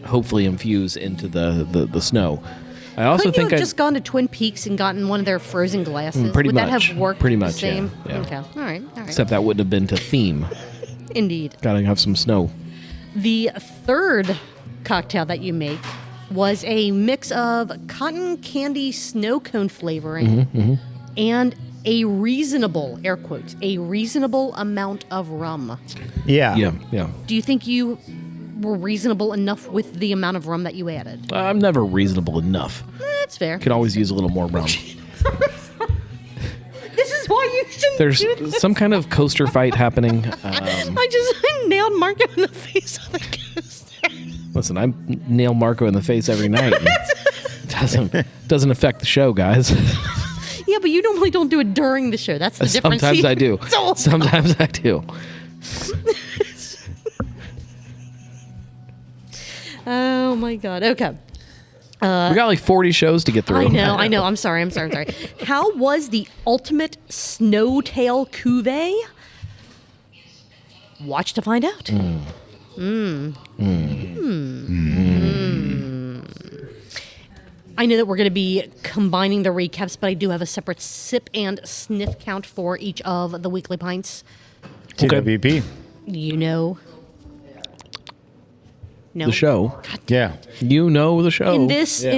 hopefully infuse into the snow. I also couldn't think you I have just gone to Twin Peaks and gotten one of their frozen glasses? Pretty Would that much. have worked Pretty the much, yeah. same? Yeah. Okay. All right. except that wouldn't have been to theme. Indeed. Gotta have some snow. The third cocktail that you make was a mix of cotton candy snow cone flavoring and a reasonable, air quotes, a reasonable amount of rum. Yeah. Yeah. Do you think you were reasonable enough with the amount of rum that you added? I'm never reasonable enough. That's fair. Could always use a little more rum. This is why you shouldn't There's do this. some kind of coaster fight happening. I nailed Marco in the face on the coaster. Listen, I nail Marco in the face every night. Doesn't affect the show, guys. Yeah, but you normally don't do it during the show. That's the difference. Sometimes I do. So- Sometimes I do. Oh my God. Okay. We got like 40 shows to get through. I know. I'm sorry. How was the ultimate snowtail cuvee? Watch to find out. I know that we're going to be combining the recaps, but I do have a separate sip and sniff count for each of the weekly pints. TWP. You know. No. The show. Yeah. You know the show. In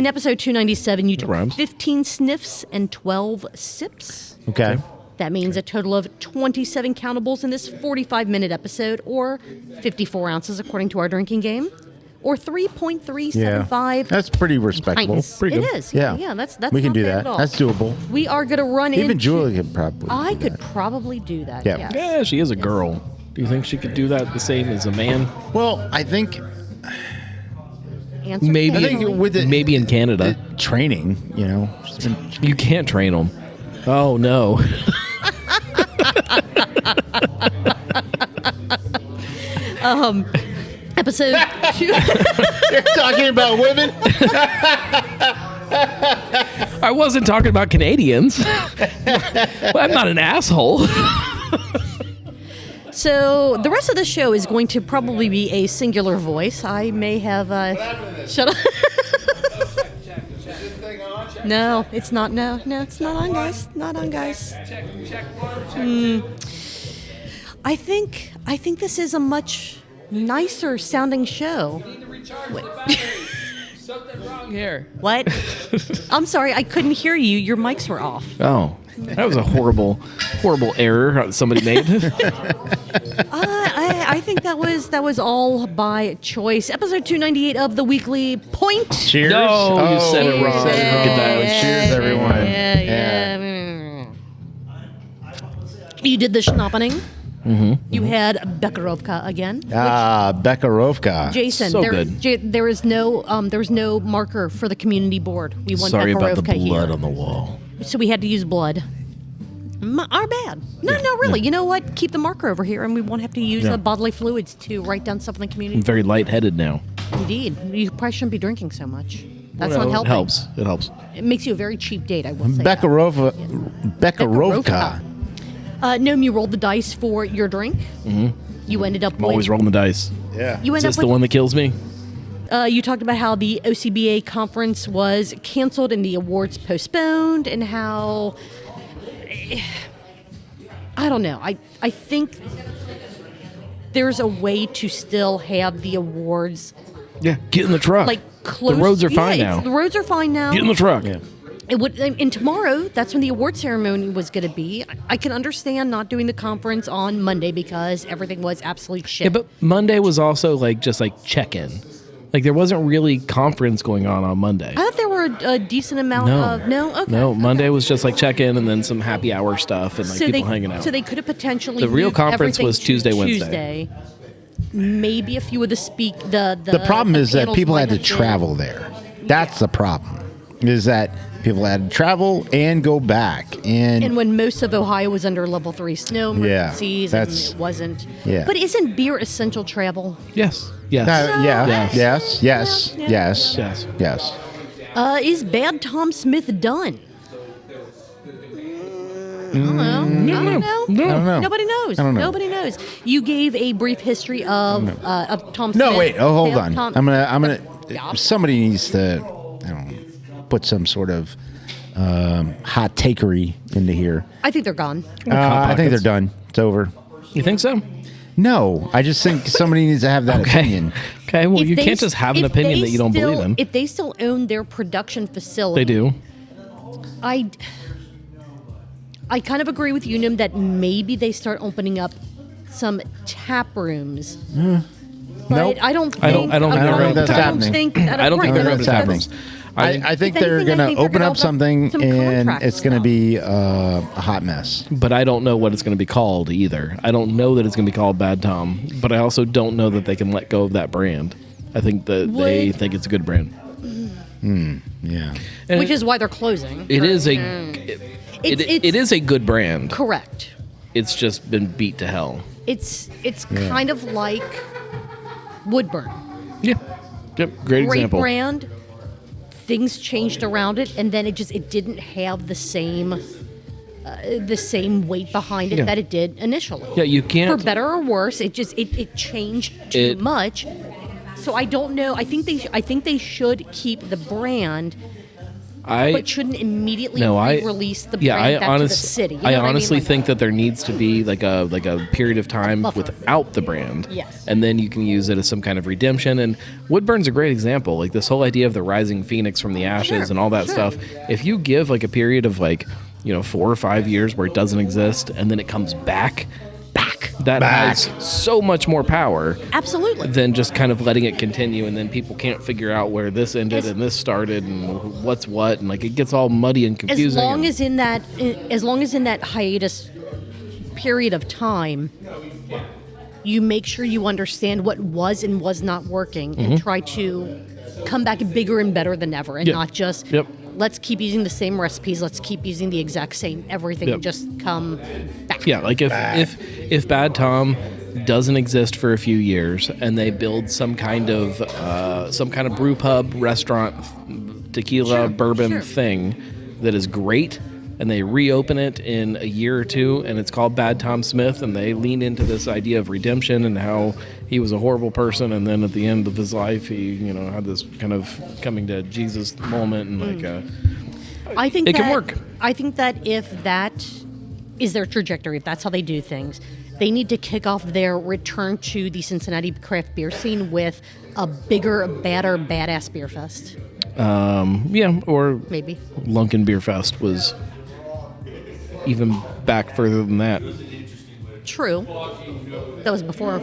episode 297, you took rhymes. 15 sniffs and 12 sips. Okay. That means a total of 27 countables in this 45-minute episode, or 54 ounces according to our drinking game, or 3.375 That's pretty respectable. pints. Pretty It good. is. Yeah. Yeah, that's We can not do bad that. at all. That's doable. We are going to run into... Even Julie could probably. I do could that. probably do that, Yeah. yes. Yeah, she is a girl. Do you think she could do that the same as a man? Well, I think Answer Maybe. I think carefully. with the Maybe in Canada. training, You can't train them. Oh, no. Episode 2. You're talking about women? I wasn't talking about Canadians. Well, I'm not an asshole. So the rest of the show is going to probably be a singular voice. I may have shut up. No, it's not. No, it's not on, guys. Not on, guys. I think this is a much nicer sounding show. Something wrong here. What? I'm sorry, I couldn't hear you. Your mics were off. Oh, that was a horrible error somebody made. I think that was all by choice. Episode 298 of the Weekly Point. Cheers. No, you said it wrong. Look at that. Cheers, everyone. Yeah. You did the schnappening. Mm-hmm. You had Bekarovka again. Bekarovka. Jason, So good. There was no marker for the community board. We want Sorry Bekarovka about the blood here. on the wall. So we had to use blood. Our bad. No, really. You know what? Keep the marker over here, and we won't have to use bodily fluids to write down stuff in the community. I'm very lightheaded now. Indeed. You probably shouldn't be drinking so much. That's not It helping. helps. It helps. It makes you a very cheap date, I will say. Bekarovka. Noam, you rolled the dice for your drink. Mm-hmm. You ended up I'm always rolling the dice. Yeah. You Is ended this up the one that kills me? you talked about how the OCBA conference was canceled and the awards postponed, and how I don't know. I think there's a way to still have the awards Yeah. Get in the truck. like close. The roads are fine now. The roads are fine now. Get in the truck. Yeah. It would, and tomorrow, that's when the award ceremony was going to be. I can understand not doing the conference on Monday because everything was absolute shit. Yeah, but Monday was also just check-in. Like there wasn't really conference going on Monday. I thought there were a decent amount of okay. No, Monday was just check-in and then some happy hour stuff and people hanging out. So they could have potentially The real moved conference everything was to Tuesday, Wednesday. Maybe a few of The problem is that panels people might had to have been- travel there. That's the problem. Is that people had to travel and go back, And when most of Ohio was under level 3 snow emergencies, and that's- it wasn't. Yeah. But isn't beer essential travel? Yes. Yes. Is Bad Tom Smith done? I don't know. I don't know. Nobody knows. I don't know. Nobody knows. You gave a brief history of Tom Smith. No, wait. Oh, hold on. Tom- I'm gonna. Yeah. Somebody needs to, I don't know, put some sort of hot takery into here. I think they're gone. I think they're done. It's over. You think so? No, I just think somebody needs to have that opinion. Okay, well, If you they can't just have an if opinion they that you don't still- believe in. If they still own their production facility, They do. I kind of agree with you, Nim, that maybe they start opening up some tap rooms. But Nope. I don't think I don't think that's happening. I don't think they're That's happening. I think If they're anything, going I to think they're open gonna up open up something some and contract it's going to stuff. be a hot mess. But I don't know what it's going to be called either. I don't know that it's going to be called Bad Tom, but I also don't know that they can let go of that brand. I think that they think it's a good brand. Yeah. And Which is why they're closing. it is a It's- it is a good brand. Correct. It's just been beat to hell. It's kind of like Woodburn. Yeah. Yep. Great example. brand. Things changed around it, and then it didn't have the same weight behind it Yeah. that it did initially. Yeah, you can't. For better or worse, it changed too It- much. So I don't know. I think they should keep the brand, but shouldn't immediately release the brand back to the city. You know I what honestly mean? Like, think that there needs to be like a period of time buffer. without the brand. Yes. And then you can use it as some kind of redemption. And Woodburn's a great example. Like this whole idea of the rising phoenix from the ashes Sure, and all that sure. stuff. If you give a period of 4 or 5 years where it doesn't exist and then it comes back, that has so much more power. absolutely. Than just kind of letting it continue, and then people can't figure out where this ended and this started and what's what, and it gets all muddy and confusing. As long as in that hiatus period of time, you make sure you understand what was and was not working, and try to come back bigger and better than ever, and Yep. not just Yep. let's keep using the same recipes. Let's keep using the exact same everything. Yep. Just come back. Yeah, like if Bad Tom doesn't exist for a few years and they build some kind of brew pub restaurant tequila bourbon thing that is great, and they reopen it in a year or two, and it's called Bad Tom Smith, and they lean into this idea of redemption and how he was a horrible person, and then at the end of his life, he had this kind of coming to Jesus moment, and I think it can work. I think that if that is their trajectory, if that's how they do things, they need to kick off their return to the Cincinnati craft beer scene with a bigger, badder, badass beer fest. Or Maybe Lundgren Beer Fest was even back further than that. true. That was before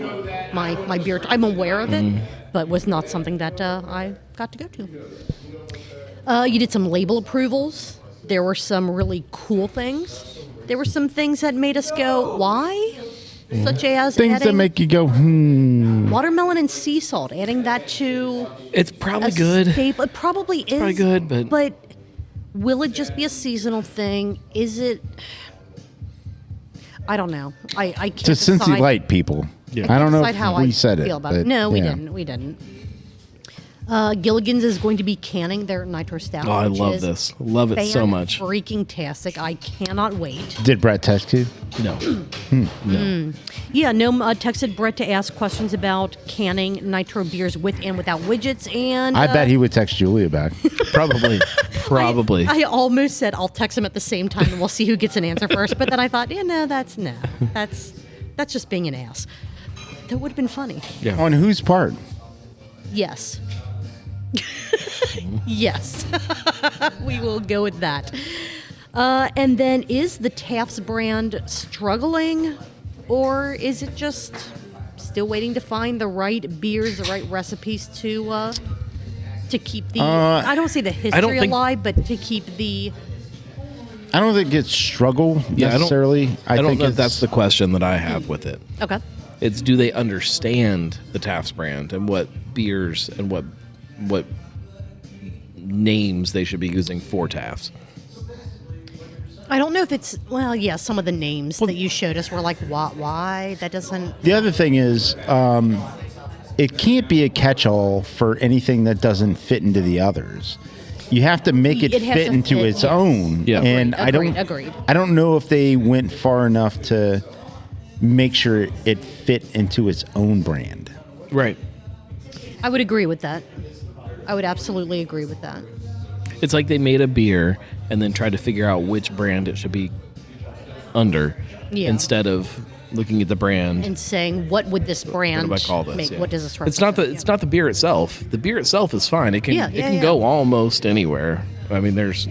my beer. I'm aware of it, but was not something that I got to go to. You did some label approvals. There were some really cool things. There were some things that made us go, why? Such as Things that make you go, watermelon and sea salt, adding that to It's probably a good. staple. It probably is. probably good, but will it just be a seasonal thing? Is it? I don't know. I can't to Cincy decide. Light people. Yeah. I don't know decide if how we I said feel it. about it. but, No, we yeah. didn't. We didn't. Gilligan's is going to be canning their nitro stout. Oh, I which love is this. Love it so much. Freaking tastic! I cannot wait. Did Brett text you? No. No. Yeah, Gnome texted Brett to ask questions about canning nitro beers with and without widgets, and I bet he would text Julia back. Probably. Probably. I almost said I'll text him at the same time and we'll see who gets an answer first. But then I thought, that's just being an ass. That would have been funny. Yeah. On whose part? Yes. Yes. We will go with that. And then is the Taft's brand struggling, or is it just still waiting to find the right beers, the right recipes to keep the I don't say the history alive, but to keep the I don't think it's struggle Yeah, necessarily. I don't think know if it's- that's the question that I have with it. okay. It's do they understand the Taft's brand and what beers and what names they should be using for Taft's? I don't know if it's some of the names that you showed us were like why that doesn't. The other thing is, it can't be a catch-all for anything that doesn't fit into the others. You have to make it It has fit to into fit, its yes. own. Yeah. And Agreed. I don't know if they went far enough to make sure it fit into its own brand. Right. I would agree with that. I would absolutely agree with that. It's like they made a beer and then tried to figure out which brand it should be under instead of looking at the brand. And saying, what would this brand What do I call this? make? Yeah. What does this It's not represent? it's not the beer itself. The beer itself is fine. It can Yeah. go almost anywhere. I mean, there's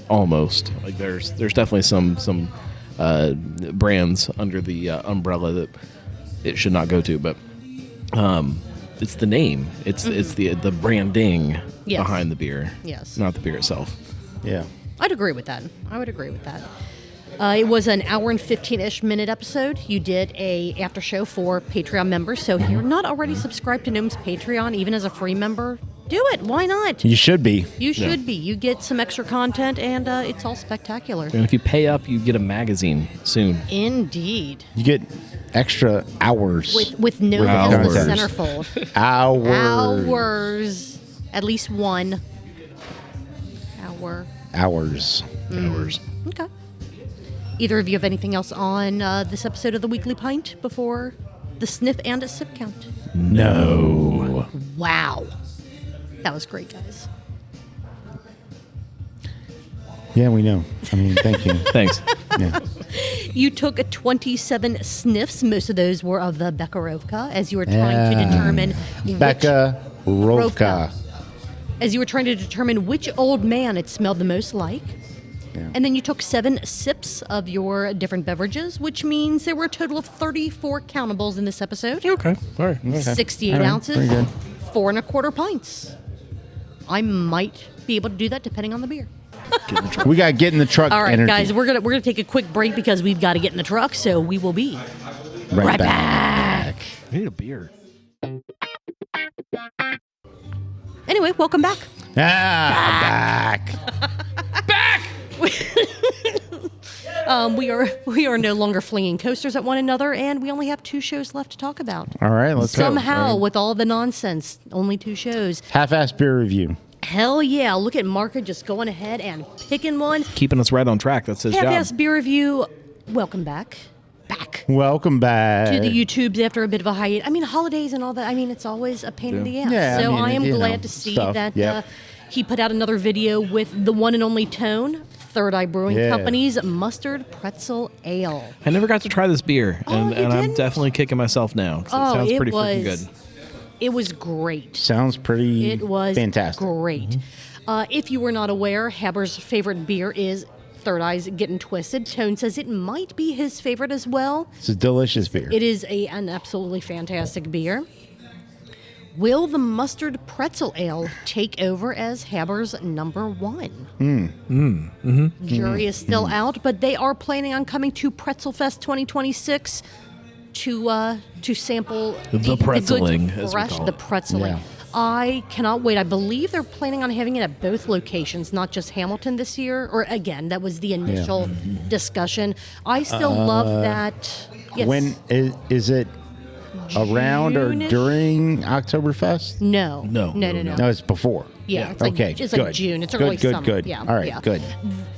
almost like there's definitely some brands under the umbrella that it should not go to, but it's the name. It's the branding Yes. behind the beer. Yes. Not the beer itself. Yeah. I'd agree with that. I would agree with that. It was an hour and 15-ish minute episode. You did a after show for Patreon members. So if you're not already subscribed to Gnome's Patreon, even as a free member, do it. Why not? You should be. You should be. You get some extra content, and it's all spectacular. And if you pay up, you get a magazine soon. Indeed. You get extra hours. With no Hours. as the centerfold. Hours. Hours. At least one hour. Hours. Hours. Okay. Either of you have anything else on this episode of the Weekly Pint before the sniff and a sip count? No. Wow. That was great, guys. Yeah, we know. I mean, thank you. Thanks. Yeah. You took 27 sniffs. Most of those were of the Bekarovka, as you were trying to determine Becca Rovka. as you were trying to determine which old man it smelled the most like. Yeah. And then you took 7 sips of your different beverages, which means there were a total of 34 countables in this episode. Okay. All right. 68 All right, ounces, pretty good. 4 1/4 pints. I might be able to do that depending on the beer. Get in the truck. We got to get in the truck. All right, energy. guys, we're gonna take a quick break because we've got to get in the truck. So we will be right back. I need a beer. Anyway, welcome back. Back. We are no longer flinging coasters at one another, and we only have 2 shows left to talk about. All right, let's go. Somehow, with all the nonsense, only 2 shows. Half-assed beer review. Hell yeah! Look at Marco just going ahead and picking one. Keeping us right on track. That's his job. Half-ass beer review. Welcome back. Welcome back To the YouTubes after a bit of a hiatus. I mean, holidays and all that. I mean, it's always a pain in the ass. Yeah, so I I am mean, glad to see stuff. that Yep. he put out another video with the one and only Tone, Third Eye Brewing Yeah. Company's Mustard Pretzel Ale. I never got to try this beer, Oh, and, you and I'm didn't? definitely kicking myself now. 'Cause it sounds pretty freaking good. It was great. Sounds pretty It was fantastic. great. If you were not aware, HABR's favorite beer is Third Eye's Getting Twisted. Tone says it might be his favorite as well. It's a delicious beer. It is an absolutely fantastic beer. Will the Mustard Pretzel Ale take over as HABR's number 1? Jury is still out, but they are planning on coming to Pretzel Fest 2026 to sample The goods pretzeling, as we fresh, call the it. pretzeling. Yeah. I cannot wait. I believe they're planning on having it at both locations, not just Hamilton this year. Or again, that was the initial discussion. I still love that. Yes. When is it around or June-ish? during Oktoberfest? No. No. No, it's before. Yeah, it's like, Okay, it's good. like June. It's Good, early good, summer. good. Yeah, All right, yeah. good.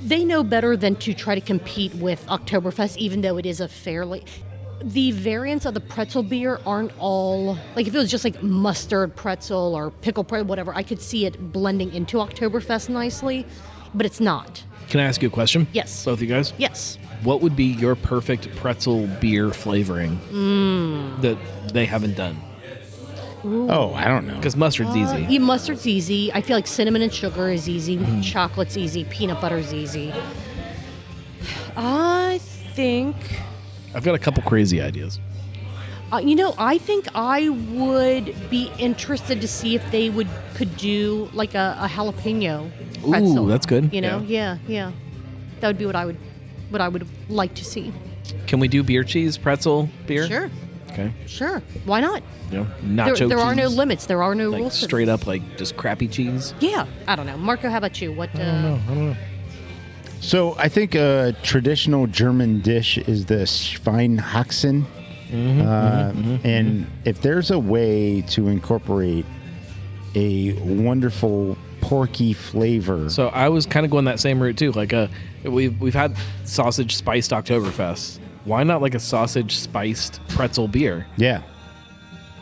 They know better than to try to compete with Oktoberfest, even though it is a fairly. The variants of the pretzel beer aren't all like if it was just like mustard pretzel or pickle pretzel, whatever. I could see it blending into Oktoberfest nicely, but it's not. Can I ask you a question? Yes. Both of you guys? Yes. What would be your perfect pretzel beer flavoring that they haven't done? Oh, I don't know. Because mustard's easy. Yeah, mustard's easy. I feel like cinnamon and sugar is easy. Chocolate's easy. Peanut butter's easy. I think. I've got a couple crazy ideas. I think I would be interested to see if they could do like a jalapeno pretzel. Ooh, that's good. Yeah. That would be what I would like to see. Can we do beer cheese pretzel beer? Sure. Okay. Sure. Why not? You know, nacho There are no cheese, limits. There are no like rules. straight up like just crappy cheese. Yeah. I don't know. Marco, how about you? What? I don't know. So I think a traditional German dish is the Schweinehaxen. And if there's a way to incorporate a wonderful porky flavor. So I was kind of going that same route too. Like we've had sausage spiced Oktoberfest. Why not like a sausage spiced pretzel beer? Yeah.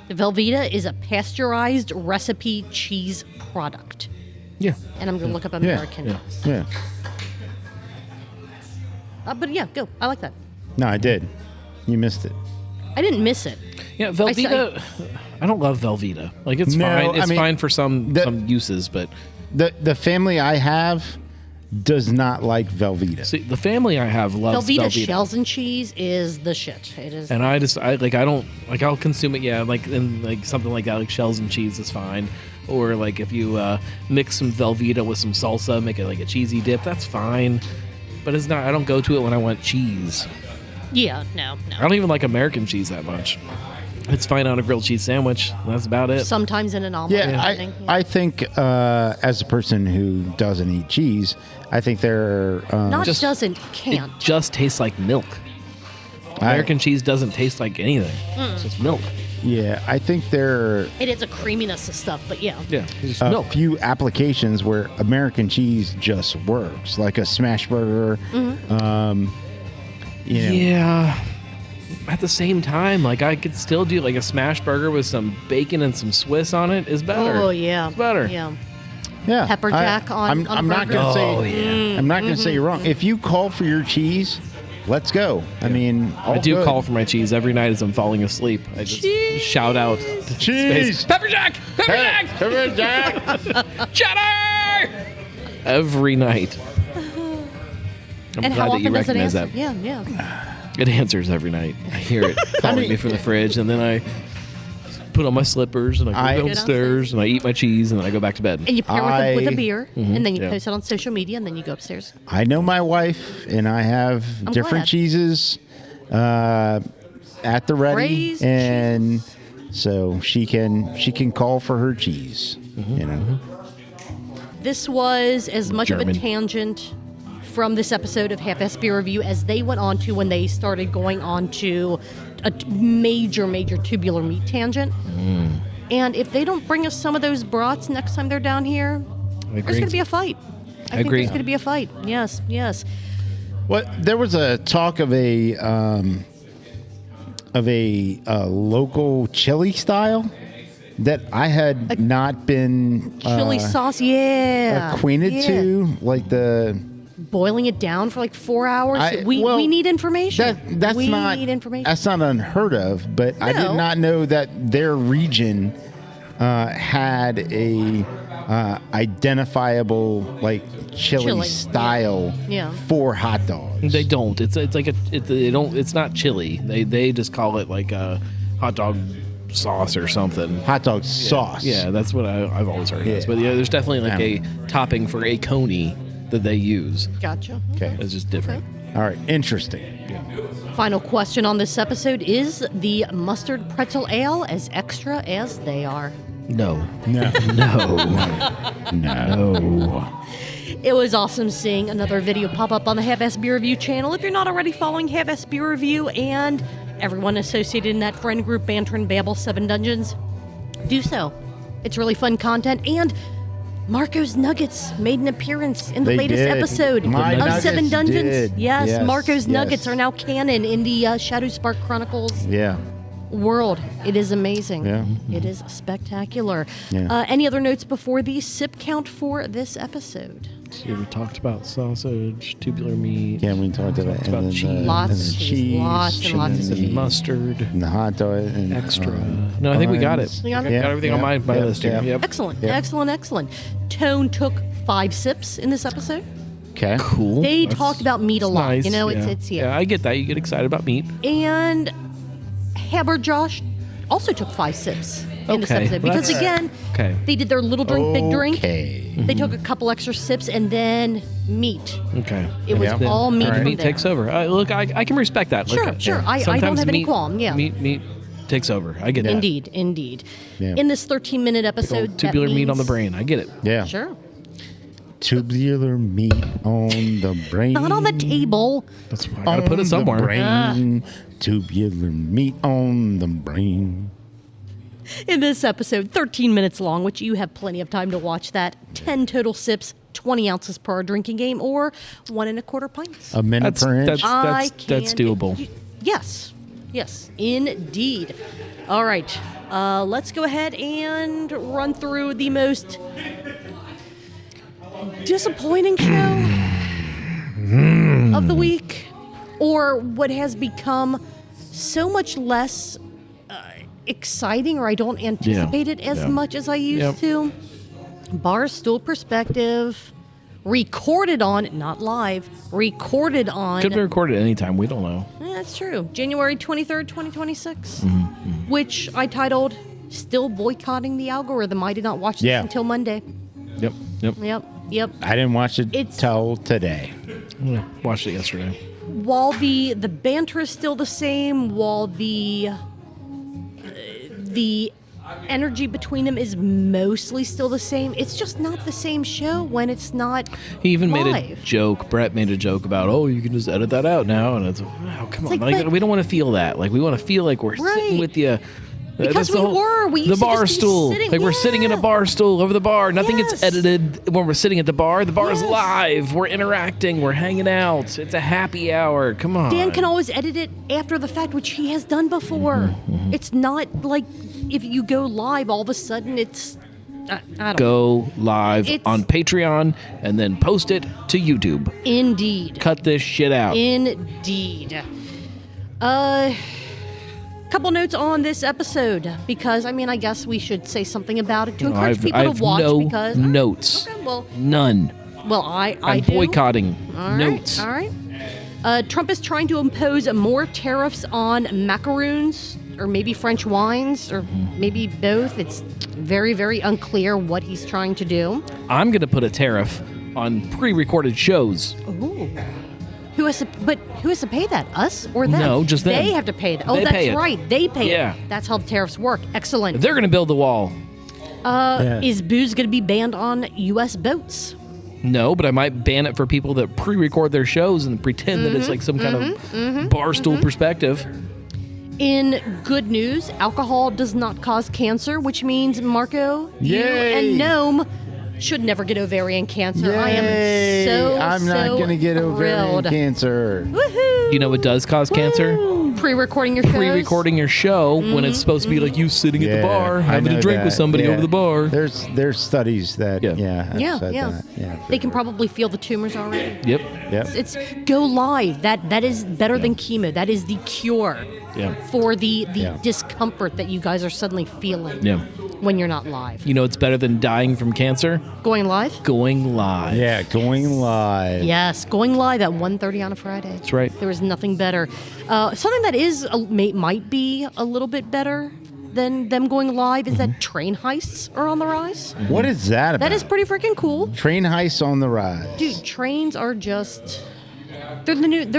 Velveeta is a pasteurized recipe cheese product. Yeah. And I'm going to look up American. Yeah. Yeah. But yeah, go. I like that. No, I did. You missed it. I didn't miss it. Yeah, Velveeta. I don't love Velveeta. Like it's No, fine. It's I mean, fine for some uses, but The family I have does not like Velveeta. see, the family I have loves Velveeta Velveeta. shells and cheese is the shit. It is. And I don't like I'll consume it, yeah, like in like something like that, like shells and cheese is fine. Or like if you mix some Velveeta with some salsa, make it like a cheesy dip, that's fine. But it's not. I don't go to it when I want cheese. Yeah, no. I don't even like American cheese that much. It's fine on a grilled cheese sandwich. That's about it. Sometimes in an omelet. Yeah, I think. I think as a person who doesn't eat cheese, I think there are Not just- can't. It just tastes like milk. American cheese doesn't taste like anything. It's just milk. Yeah, I think there It is a creaminess of stuff, but yeah. Yeah, it's just are a milk. few applications where American cheese just works, like a smash burger. You know, Yeah. At the same time, like I could still do like a smash burger with some bacon and some Swiss on it is better. Oh yeah. It's better. Yeah. yeah. Pepper jack on I'm not burger. gonna say. Oh, yeah. I'm not gonna say you're wrong. If you call for your cheese, let's go. I mean, I do call for my cheese every night as I'm falling asleep. I just shout out to Cheese! space, Pepper Jack! Pepper Jack! Pepper jack. Cheddar! Every night. I'm And glad how that you often does it recognize answer? that. Yeah. It answers every night. I hear it calling me from the fridge, and then I put on my slippers and I go I- downstairs and I eat my cheese and then I go back to bed. And you pair with a I- beer, and then you Yeah. post it on social media, and then you go upstairs. I know my wife, and I have I'm different glad. cheeses at the ready, Praise and so she can call for her cheese. You know, this was as much of a German. tangent from this episode of Half-Ass Beer Review as they went on to when they started going on to a major tubular meat tangent. And if they don't bring us some of those brats next time they're down here, there's going to be a fight. I think agree. there's going to be a fight. Yes. Well, there was a talk of a local chili style that I had not been Chili sauce, acquainted to, like the. Boiling it down for like 4 hours. We need information. That's we not need information. That's not unheard of, but I did not know that their region had a identifiable like chili style for hot dogs. They don't. It's like they don't. It's not chili. They just call it like a hot dog sauce or something. Hot dog sauce. Yeah, that's what I've always heard. It is. But yeah, there's definitely like a topping for a coney that they use. Gotcha. Okay. It's just different. All right. Interesting. Yeah. Final question on this episode: is the mustard pretzel ale as extra as they are? No. No. It was awesome seeing another video pop up on the Half-Ass Beer Review channel. If you're not already following Half-Ass Beer Review and everyone associated in that friend group, Banter and Babble 7 Dungeons, do so. It's really fun content. And Marco's Nuggets made an appearance in the They latest did. episode My of Nuggets 7 Dungeons. did. Yes, Marco's yes. Nuggets are now canon in the Shadow Spark Chronicles Yeah. world. It is amazing. Yeah. It is spectacular. Yeah. Any other notes before the sip count for this episode? So we talked about sausage, tubular meat. Yeah, we talked about Talked about and then, cheese. Lots and of then cheese, lots and lots of then cheese. Mustard. and the hot dog and Extra. No, I think we got it. buns. We got it? Yeah, Got everything on yeah, my yeah, list here. yeah. Yep. Excellent, Yeah. excellent. Tone took 5 sips in this episode. Okay. Cool. They That's- talked about meat a that's lot. nice. You know, yeah. it's Yeah, I get that. You get excited about meat. And HABR Josh also took 5 sips in this Okay, episode well, because that's- again, Okay. they did their little drink, big drink. Okay. They took a couple extra sips and then meat. Okay. It was Yeah. all meat. All right. from Meat there. takes over. Look, I can respect that. Sure, Like, sure. I don't sometimes have any meat- qualm. Yeah. Meat takes over. I get that. Indeed. Yeah. In this 13-minute Big episode, old that tubular meat on the means- brain. I get it. Yeah. Sure. Tubular meat on the brain. Not on the table. That's why I gotta put On it somewhere. The brain. Tubular meat on the brain. In this episode, 13 minutes long, which you have plenty of time to watch that. 10 total sips, 20 ounces per drinking game, or 1 1/4 pints. A minute That's per inch. that's doable. Yes, indeed. All right, let's go ahead and run through the most disappointing show of the week, or what has become so much less exciting, or I don't anticipate it as much as I used to. Barstool Perspective, recorded on, not live, recorded on. Could be recorded anytime. We don't know. That's true. January 23rd, 2026, which I titled Still Boycotting the Algorithm. I did not watch this until Monday. Yep. Yep. I didn't watch it It's- till today. Yeah, watched it yesterday. While the banter is still the same, while the energy between them is mostly still the same, it's just not the same show when it's not He even made a live. joke. Brett made a joke about, oh, you can just edit that out now, and it's, oh, come on, like, but- we don't want to feel that. Like we want to feel like we're sitting Right. with you. Because That's the we were. We used the to bar just be stool. sitting- Like we're sitting in a yeah. bar stool over the bar. Nothing Yes. gets edited when we're sitting at the bar. The bar is Yes. live. We're interacting. We're hanging out. It's a happy hour. Come on. Dan can always edit it after the fact, which he has done before. It's not like if you go live, all of a sudden it's. I don't know. Go live It's- on Patreon and then post it to YouTube. Indeed. Cut this shit out. Indeed. Couple notes on this episode because I guess we should say something about it to encourage people I've to watch no because notes. Okay, well, None. I I'm do. boycotting All right, notes. All right. Trump is trying to impose more tariffs on macaroons or maybe French wines or maybe both. It's very, very unclear what he's trying to do. I'm going to put a tariff on pre-recorded shows. Ooh. Who has to pay that? Us or them? No, just them. They have to pay that. Oh, They that's pay it. right. They pay Yeah. it. That's how the tariffs work. Excellent. They're going to build the wall. Is booze going to be banned on U.S. boats? No, but I might ban it for people that pre-record their shows and pretend that it's like some kind of Barstool Perspective. In good news, alcohol does not cause cancer, which means, Marco, you and Gnome should never get ovarian cancer. Yay. I am I'm not so going to get ovarian thrilled. cancer. Woohoo! You know what does cause cancer? Pre-recording your shows. Pre-recording your show when it's supposed to be like you sitting at the bar I having know a drink that. with somebody Yeah. over the bar. There's studies that have Yeah, said yeah. that. Yeah, They can probably feel the tumors already. Yep. Yep. It's go live. That is better than chemo. That is the cure Yeah. for the Yeah. discomfort that you guys are suddenly feeling Yeah. when you're not live. You know it's better than dying from cancer? Going live? Going live. Yeah, going live. Yes, going live at 1:30 on a Friday. That's right. There is nothing better. Something that is might be a little bit better than them going live is that train heists are on the rise. What is that about? That is pretty freaking cool. Train heists on the rise. Dude, trains are just they're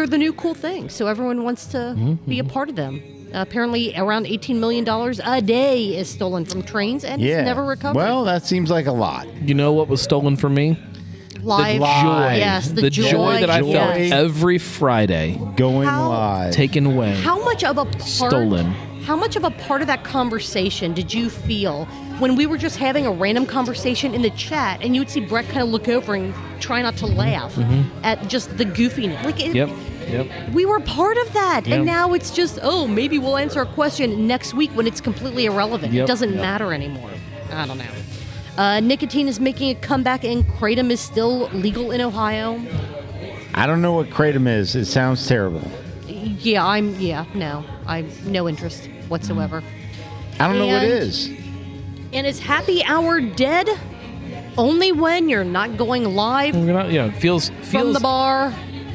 the new cool thing. So everyone wants to be a part of them. Apparently around $18 million a day is stolen from trains and it's never recovered. Well, that seems like a lot. You know what was stolen from me? live joy. Yes, The joy that I felt yes. every Friday Going How- live. taken away. How much of a part, Stolen. How much of a part of that conversation did you feel when we were just having a random conversation in the chat and you would see Brett kind of look over and try not to laugh at just the goofiness? Like it, Yep. we were part of that, Yep. and now it's just, oh, maybe we'll answer a question next week when it's completely irrelevant. Yep. It doesn't Yep. matter anymore. I don't know. Nicotine is making a comeback, and kratom is still legal in Ohio. I don't know what kratom is. It sounds terrible. No, I'm no interest whatsoever. I don't know what it And- is. And is happy hour dead only when you're not going live We're not, yeah, feels from the bar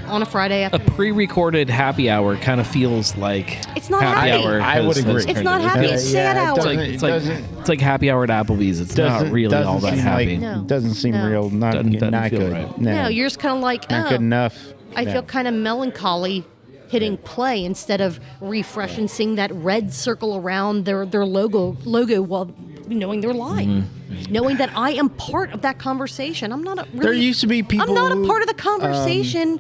on a Friday a afternoon? pre-recorded happy hour kind of feels like It's not happy. I would agree. It's not happy. It's sad hour. It's like happy hour at Applebee's. It's not really all that seem happy. Like, No. Doesn't seem No. real. Not, Doesn't not feel good. right. No, you're just kind of like, not oh, good enough. I No. feel kind of melancholy hitting play instead of refresh and seeing that red circle around their logo while knowing they're lying. Knowing that I am part of that conversation. I'm not a really, There used to be people I'm not a who, part of the conversation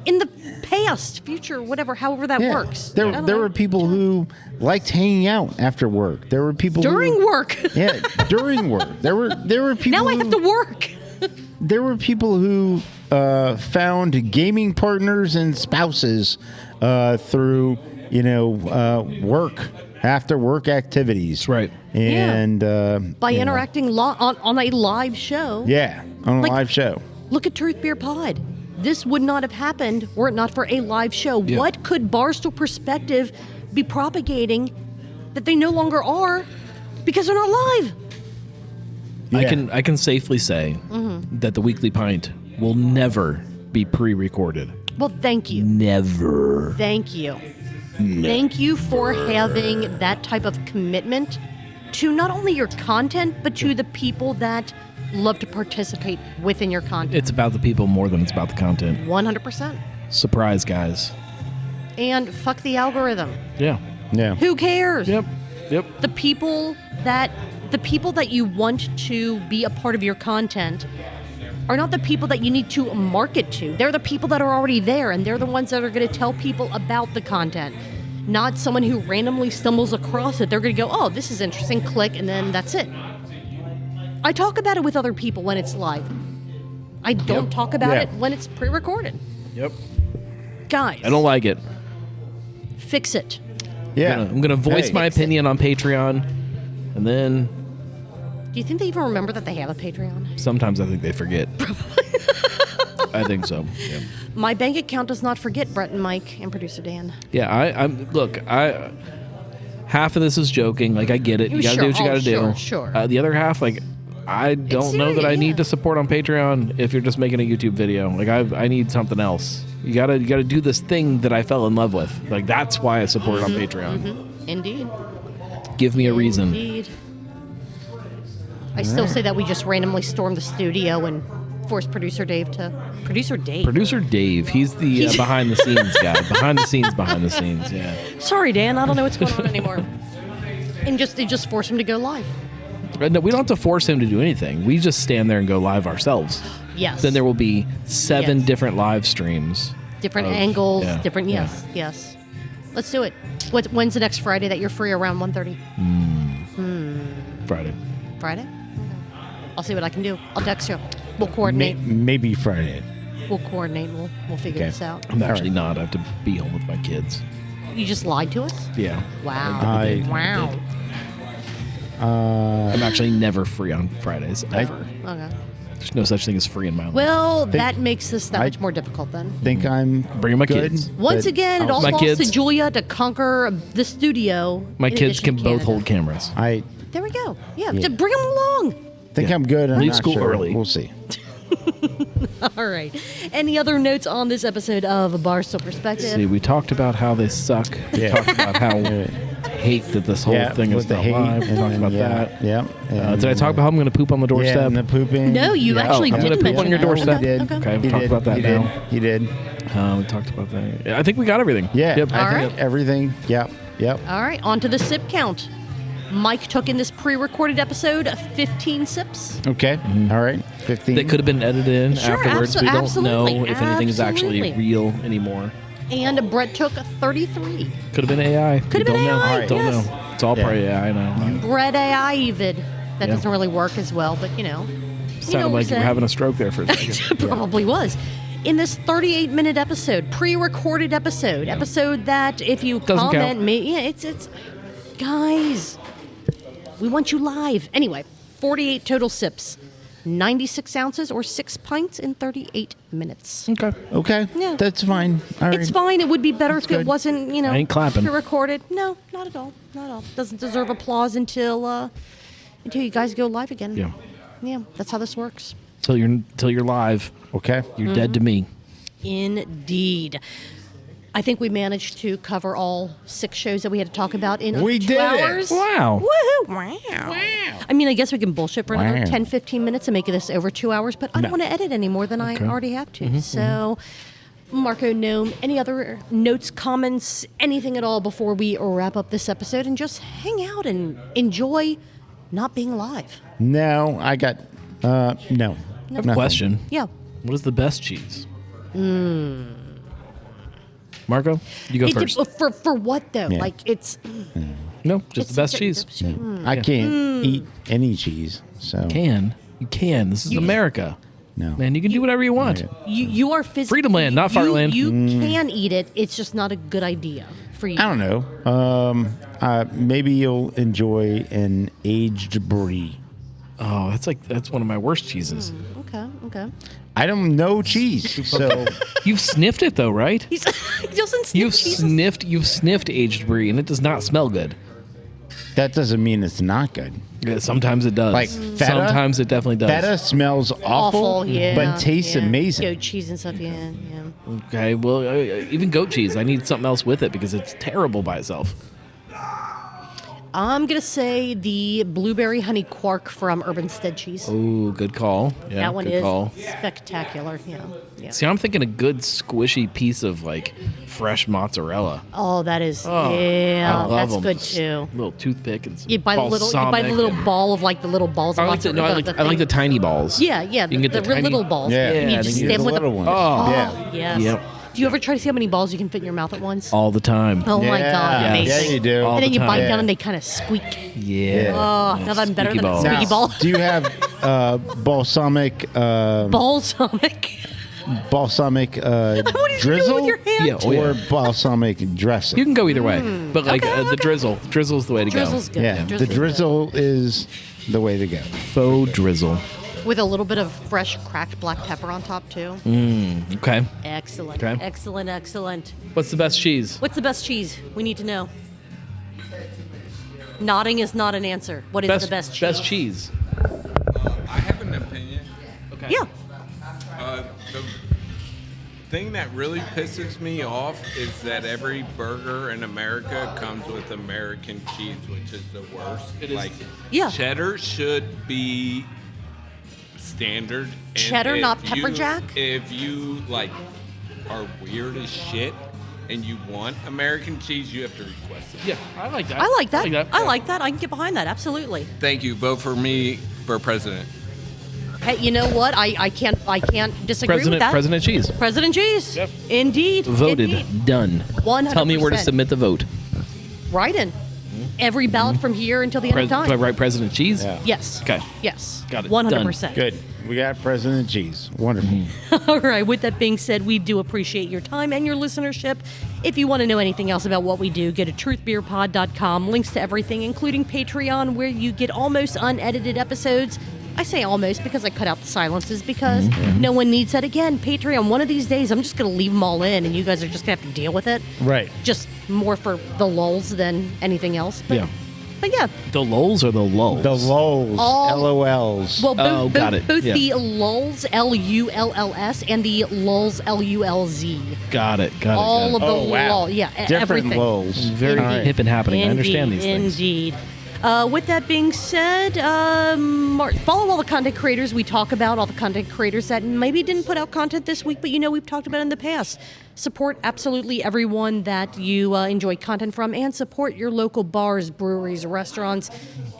in the past, future, whatever, however that Yeah. works. I There don't know. were people who liked hanging out after work. There were people During who, work. Yeah, during work. There were people. Now I have to work. There were people who found gaming partners and spouses through work, after work activities. Right. And By interacting on a live show. on a Like- live show. Look at Truth Beer Pod. This would not have happened were it not for a live show. Yeah. What could Barstool Perspective be propagating that they no longer are because they're not live? Yeah. I can safely say that the Weekly Pint will never be pre-recorded. Well, thank you. Never. Thank you. Thank you for having that type of commitment to not only your content, but to the people that love to participate within your content. It's about the people more than it's about the content. 100%. Surprise, guys. And fuck the algorithm. Yeah. Yeah. Who cares? Yep. The people that you want to be a part of your content are not the people that you need to market to. They're the people that are already there, and they're the ones that are going to tell people about the content. Not someone who randomly stumbles across it. They're going to go, oh, this is interesting, click, and then that's it. I talk about it with other people when it's live. I don't talk about Yeah. it when it's pre-recorded. Yep. Guys, I don't like it. fix it. Yeah. I'm gonna voice Hey. my opinion on Patreon, and then Do you think they even remember that they have a Patreon? sometimes I think they forget. I think so. Yeah. My bank account does not forget Brett and Mike and producer Dan. Yeah, I half of this is joking. Like, I get it. You gotta Sure. do what you Oh, gotta sure, do. sure. The other half, like, I don't know that I serious, need yeah. to support on Patreon if you're just making a YouTube video. Like, I need something else. You gotta do this thing that I fell in love with. Like, that's why I support it on Patreon. Indeed. Give me a reason. Indeed. I still say that we just randomly stormed the studio and forced producer Dave to... Producer Dave? Producer Dave, he's the behind the scenes guy. Behind the scenes, yeah. Sorry, Dan. I don't know what's going on anymore. And it just forced him to go live. No, we don't have to force him to do anything. We just stand there and go live ourselves. Yes. Then there will be 7 Yes. different live streams. Different of- angles, yeah, different. yeah. Yes. Let's do it. When's the next Friday that you're free around 1:30? Friday. Friday? Okay. I'll see what I can do. I'll text you. We'll coordinate. Maybe Friday. We'll coordinate. We'll figure Okay. this out. I'm actually not. I have to be home with my kids. You just lied to us? Yeah. Wow. Wow. I'm actually never free on Fridays, ever. Okay. There's no such thing as free in my life. Well, that makes this that much more difficult then. Think I'm Bringing my good, kids. Once but again, it all My falls to kids- Julia to conquer the studio. My in kids addition can to both Canada. hold cameras. I There we go. Yeah, just bring them along. think I'm good. I'm Leave not school sure. early. We'll see. All right. Any other notes on this episode of Barstool Perspective? See, we talked about how they suck. We Yeah. talked about how hate that this whole thing with is the not hate. live. We and talked then, about yeah, that. Yeah. Did I talk about how I'm going to poop on the Yeah, doorstep? and the pooping. No, you Yeah. actually I'm gonna didn't poop on mention your that. doorstep. He did. Okay, He we'll talk did. about that he now. Did. He did. We talked about that. Yeah, I think we got everything. Yeah. Yep. I All think right. everything. Yep. All right, on to the sip count. Mike took in this pre-recorded episode 15 sips. Okay. All right. 15. That could have been edited in Sure, afterwards. We don't absolutely, know if anything is actually absolutely. real anymore. And Brett took 33. Could have been AI. Could have been Don't know. AI, Don't yes. know. It's all part of AI now. Brett AI even. That Yeah. doesn't really work as well, but you know. Sounded like you were having a stroke there for a second. Probably was. In this 38-minute episode, pre-recorded episode that if you Doesn't comment, count. it's guys, we want you live. Anyway, 48 total sips, 96 ounces or 6 pints in 38 minutes. Okay. Okay. Yeah. That's fine. All right. It's fine. It would be better if it good. wasn't, I ain't clapping. pre-recorded. No, not at all. Not at all. Doesn't deserve applause until you guys go live again. Yeah. Yeah, that's how this works. Till you're live. Okay. You're dead to me. Indeed. I think we managed to cover all 6 shows that we had to talk about in We 2 did it. hours. Wow. Woohoo! Wow. I mean, I guess we can bullshit for another Wow. 10, 15 minutes and make this over 2 hours, but I don't want to edit any more than I already have to. So, Marco, Gnome, any other notes, comments, anything at all before we wrap up this episode and just hang out and enjoy not being live? No, I got. No. I have a Nothing. question. Yeah. What is the best cheese? Marco, you go It first. for what though? Yeah. Like it's No, just the best cheese. I can't eat any cheese. So You can. This is America. no. Man, you can do whatever you want. Right. You are physically Freedom land, not Fartland. You can eat it. It's just not a good idea for you. I don't know. Maybe you'll enjoy an aged brie. Oh, that's one of my worst cheeses. Okay. I don't know cheese, so You've sniffed it though, right? He doesn't sniff You've cheeses. sniffed aged brie, and it does not smell good. that doesn't mean it's not good. Yeah, sometimes it does. Like feta? Sometimes it definitely does. Feta smells awful, yeah, but tastes yeah. amazing. Goat cheese and stuff. Yeah. Okay, well, even goat cheese. I need something else with it because it's terrible by itself. I'm gonna say the blueberry honey quark from Urban Stead Cheese. Ooh, good call. Yeah, that one good is call. spectacular. Yeah. See, I'm thinking a good squishy piece of like fresh mozzarella. Oh, that is. I Yeah, love that's 'em. good Just too. a little toothpick and some You buy the little balsamic. ball of like the little balls. I of like the, no, I mozzarella, like, I like the thing. tiny balls. Yeah, You can the get the real tiny- little balls. Yeah, and you and just then you stab the with little the. ones. Oh, Yeah. Yes. Yep. Do you ever try to see how many balls you can fit in your mouth at once? All the time. Oh my Yeah. god, Yes. amazing! Yeah, you do. All And then the you bite time. down and they kind of squeak. Yeah. Oh, now that I'm better Squeaky than a balls. squeaky Now, ball. do you have balsamic Balsamic. balsamic What did you do drizzle with your hand? Yeah, oh, yeah. or balsamic dressing? You can go either way, but like Okay, the okay. drizzle. Drizzle's the way to Drizzle's go. good. yeah, the Drizzle's good. drizzle is the way to go. Faux drizzle. With a little bit of fresh cracked black pepper on top too. Okay. Excellent. Okay. Excellent. What's the best cheese? What's the best cheese? We need to know. Nodding is not an answer. What is the best cheese? Best cheese. I have an opinion. Okay. Yeah. The thing that really pisses me off is that every burger in America comes with American cheese, which is the worst. It is. Like, Yeah. cheddar should be standard. And Cheddar, if not pepper you- jack? If you like are weird as shit, and you want American cheese, you have to request it. Yeah, I like that. I like that. I Yeah. like that. I can get behind that. Absolutely. Thank you. Vote for me for president. Hey, you know what? I can't disagree with President that. President Cheese. President Cheese. Yep. Indeed. Voted. Indeed. Done. 100%. Tell me where to submit the vote. Right in. Every ballot from here until the end of Do I time. write President Cheese? Yeah. Yes. Okay. Yes. Got it. 100%. Good. We got President Cheese. Wonderful. All right. With that being said, we do appreciate your time and your listenership. If you want to know anything else about what we do, go to truthbeerpod.com. Links to everything, including Patreon, where you get almost unedited episodes. I say almost because I cut out the silences because no one needs that. Again, Patreon, one of these days, I'm just going to leave them all in and you guys are just going to have to deal with it. Right. Just more for the lulls than anything else. But, Yeah. But yeah. The lulls or the lulls? The LOLs. All- LOLs. Well, Oh, got it. both Yeah. the lulls, LULLS, and the lulls, LULZ. Got it. All of the Oh, wow. lull. Yeah, Different everything. LOLs. Very All right. hip and happening. I understand Indeed, these things. Indeed. With that being said, follow all the content creators we talk about, all the content creators that maybe didn't put out content this week, but we've talked about in the past. Support absolutely everyone that you enjoy content from, and support your local bars, breweries, restaurants,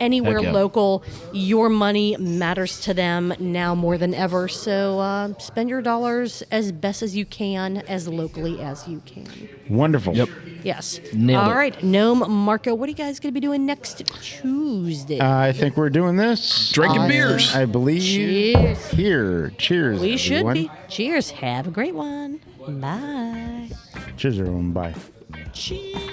anywhere Heck yeah. local. Your money matters to them now more than ever, so spend your dollars as best as you can, as locally as you can. Wonderful. Yep. Yes. Nailed All it. right, Gnome, Marco, what are you guys going to be doing next Tuesday? I think we're doing this. Drinking beers. I believe. Cheers. Here. Cheers. We should everyone. be. Cheers. Have a great one. Bye. Cheers, everyone. Bye. Cheers.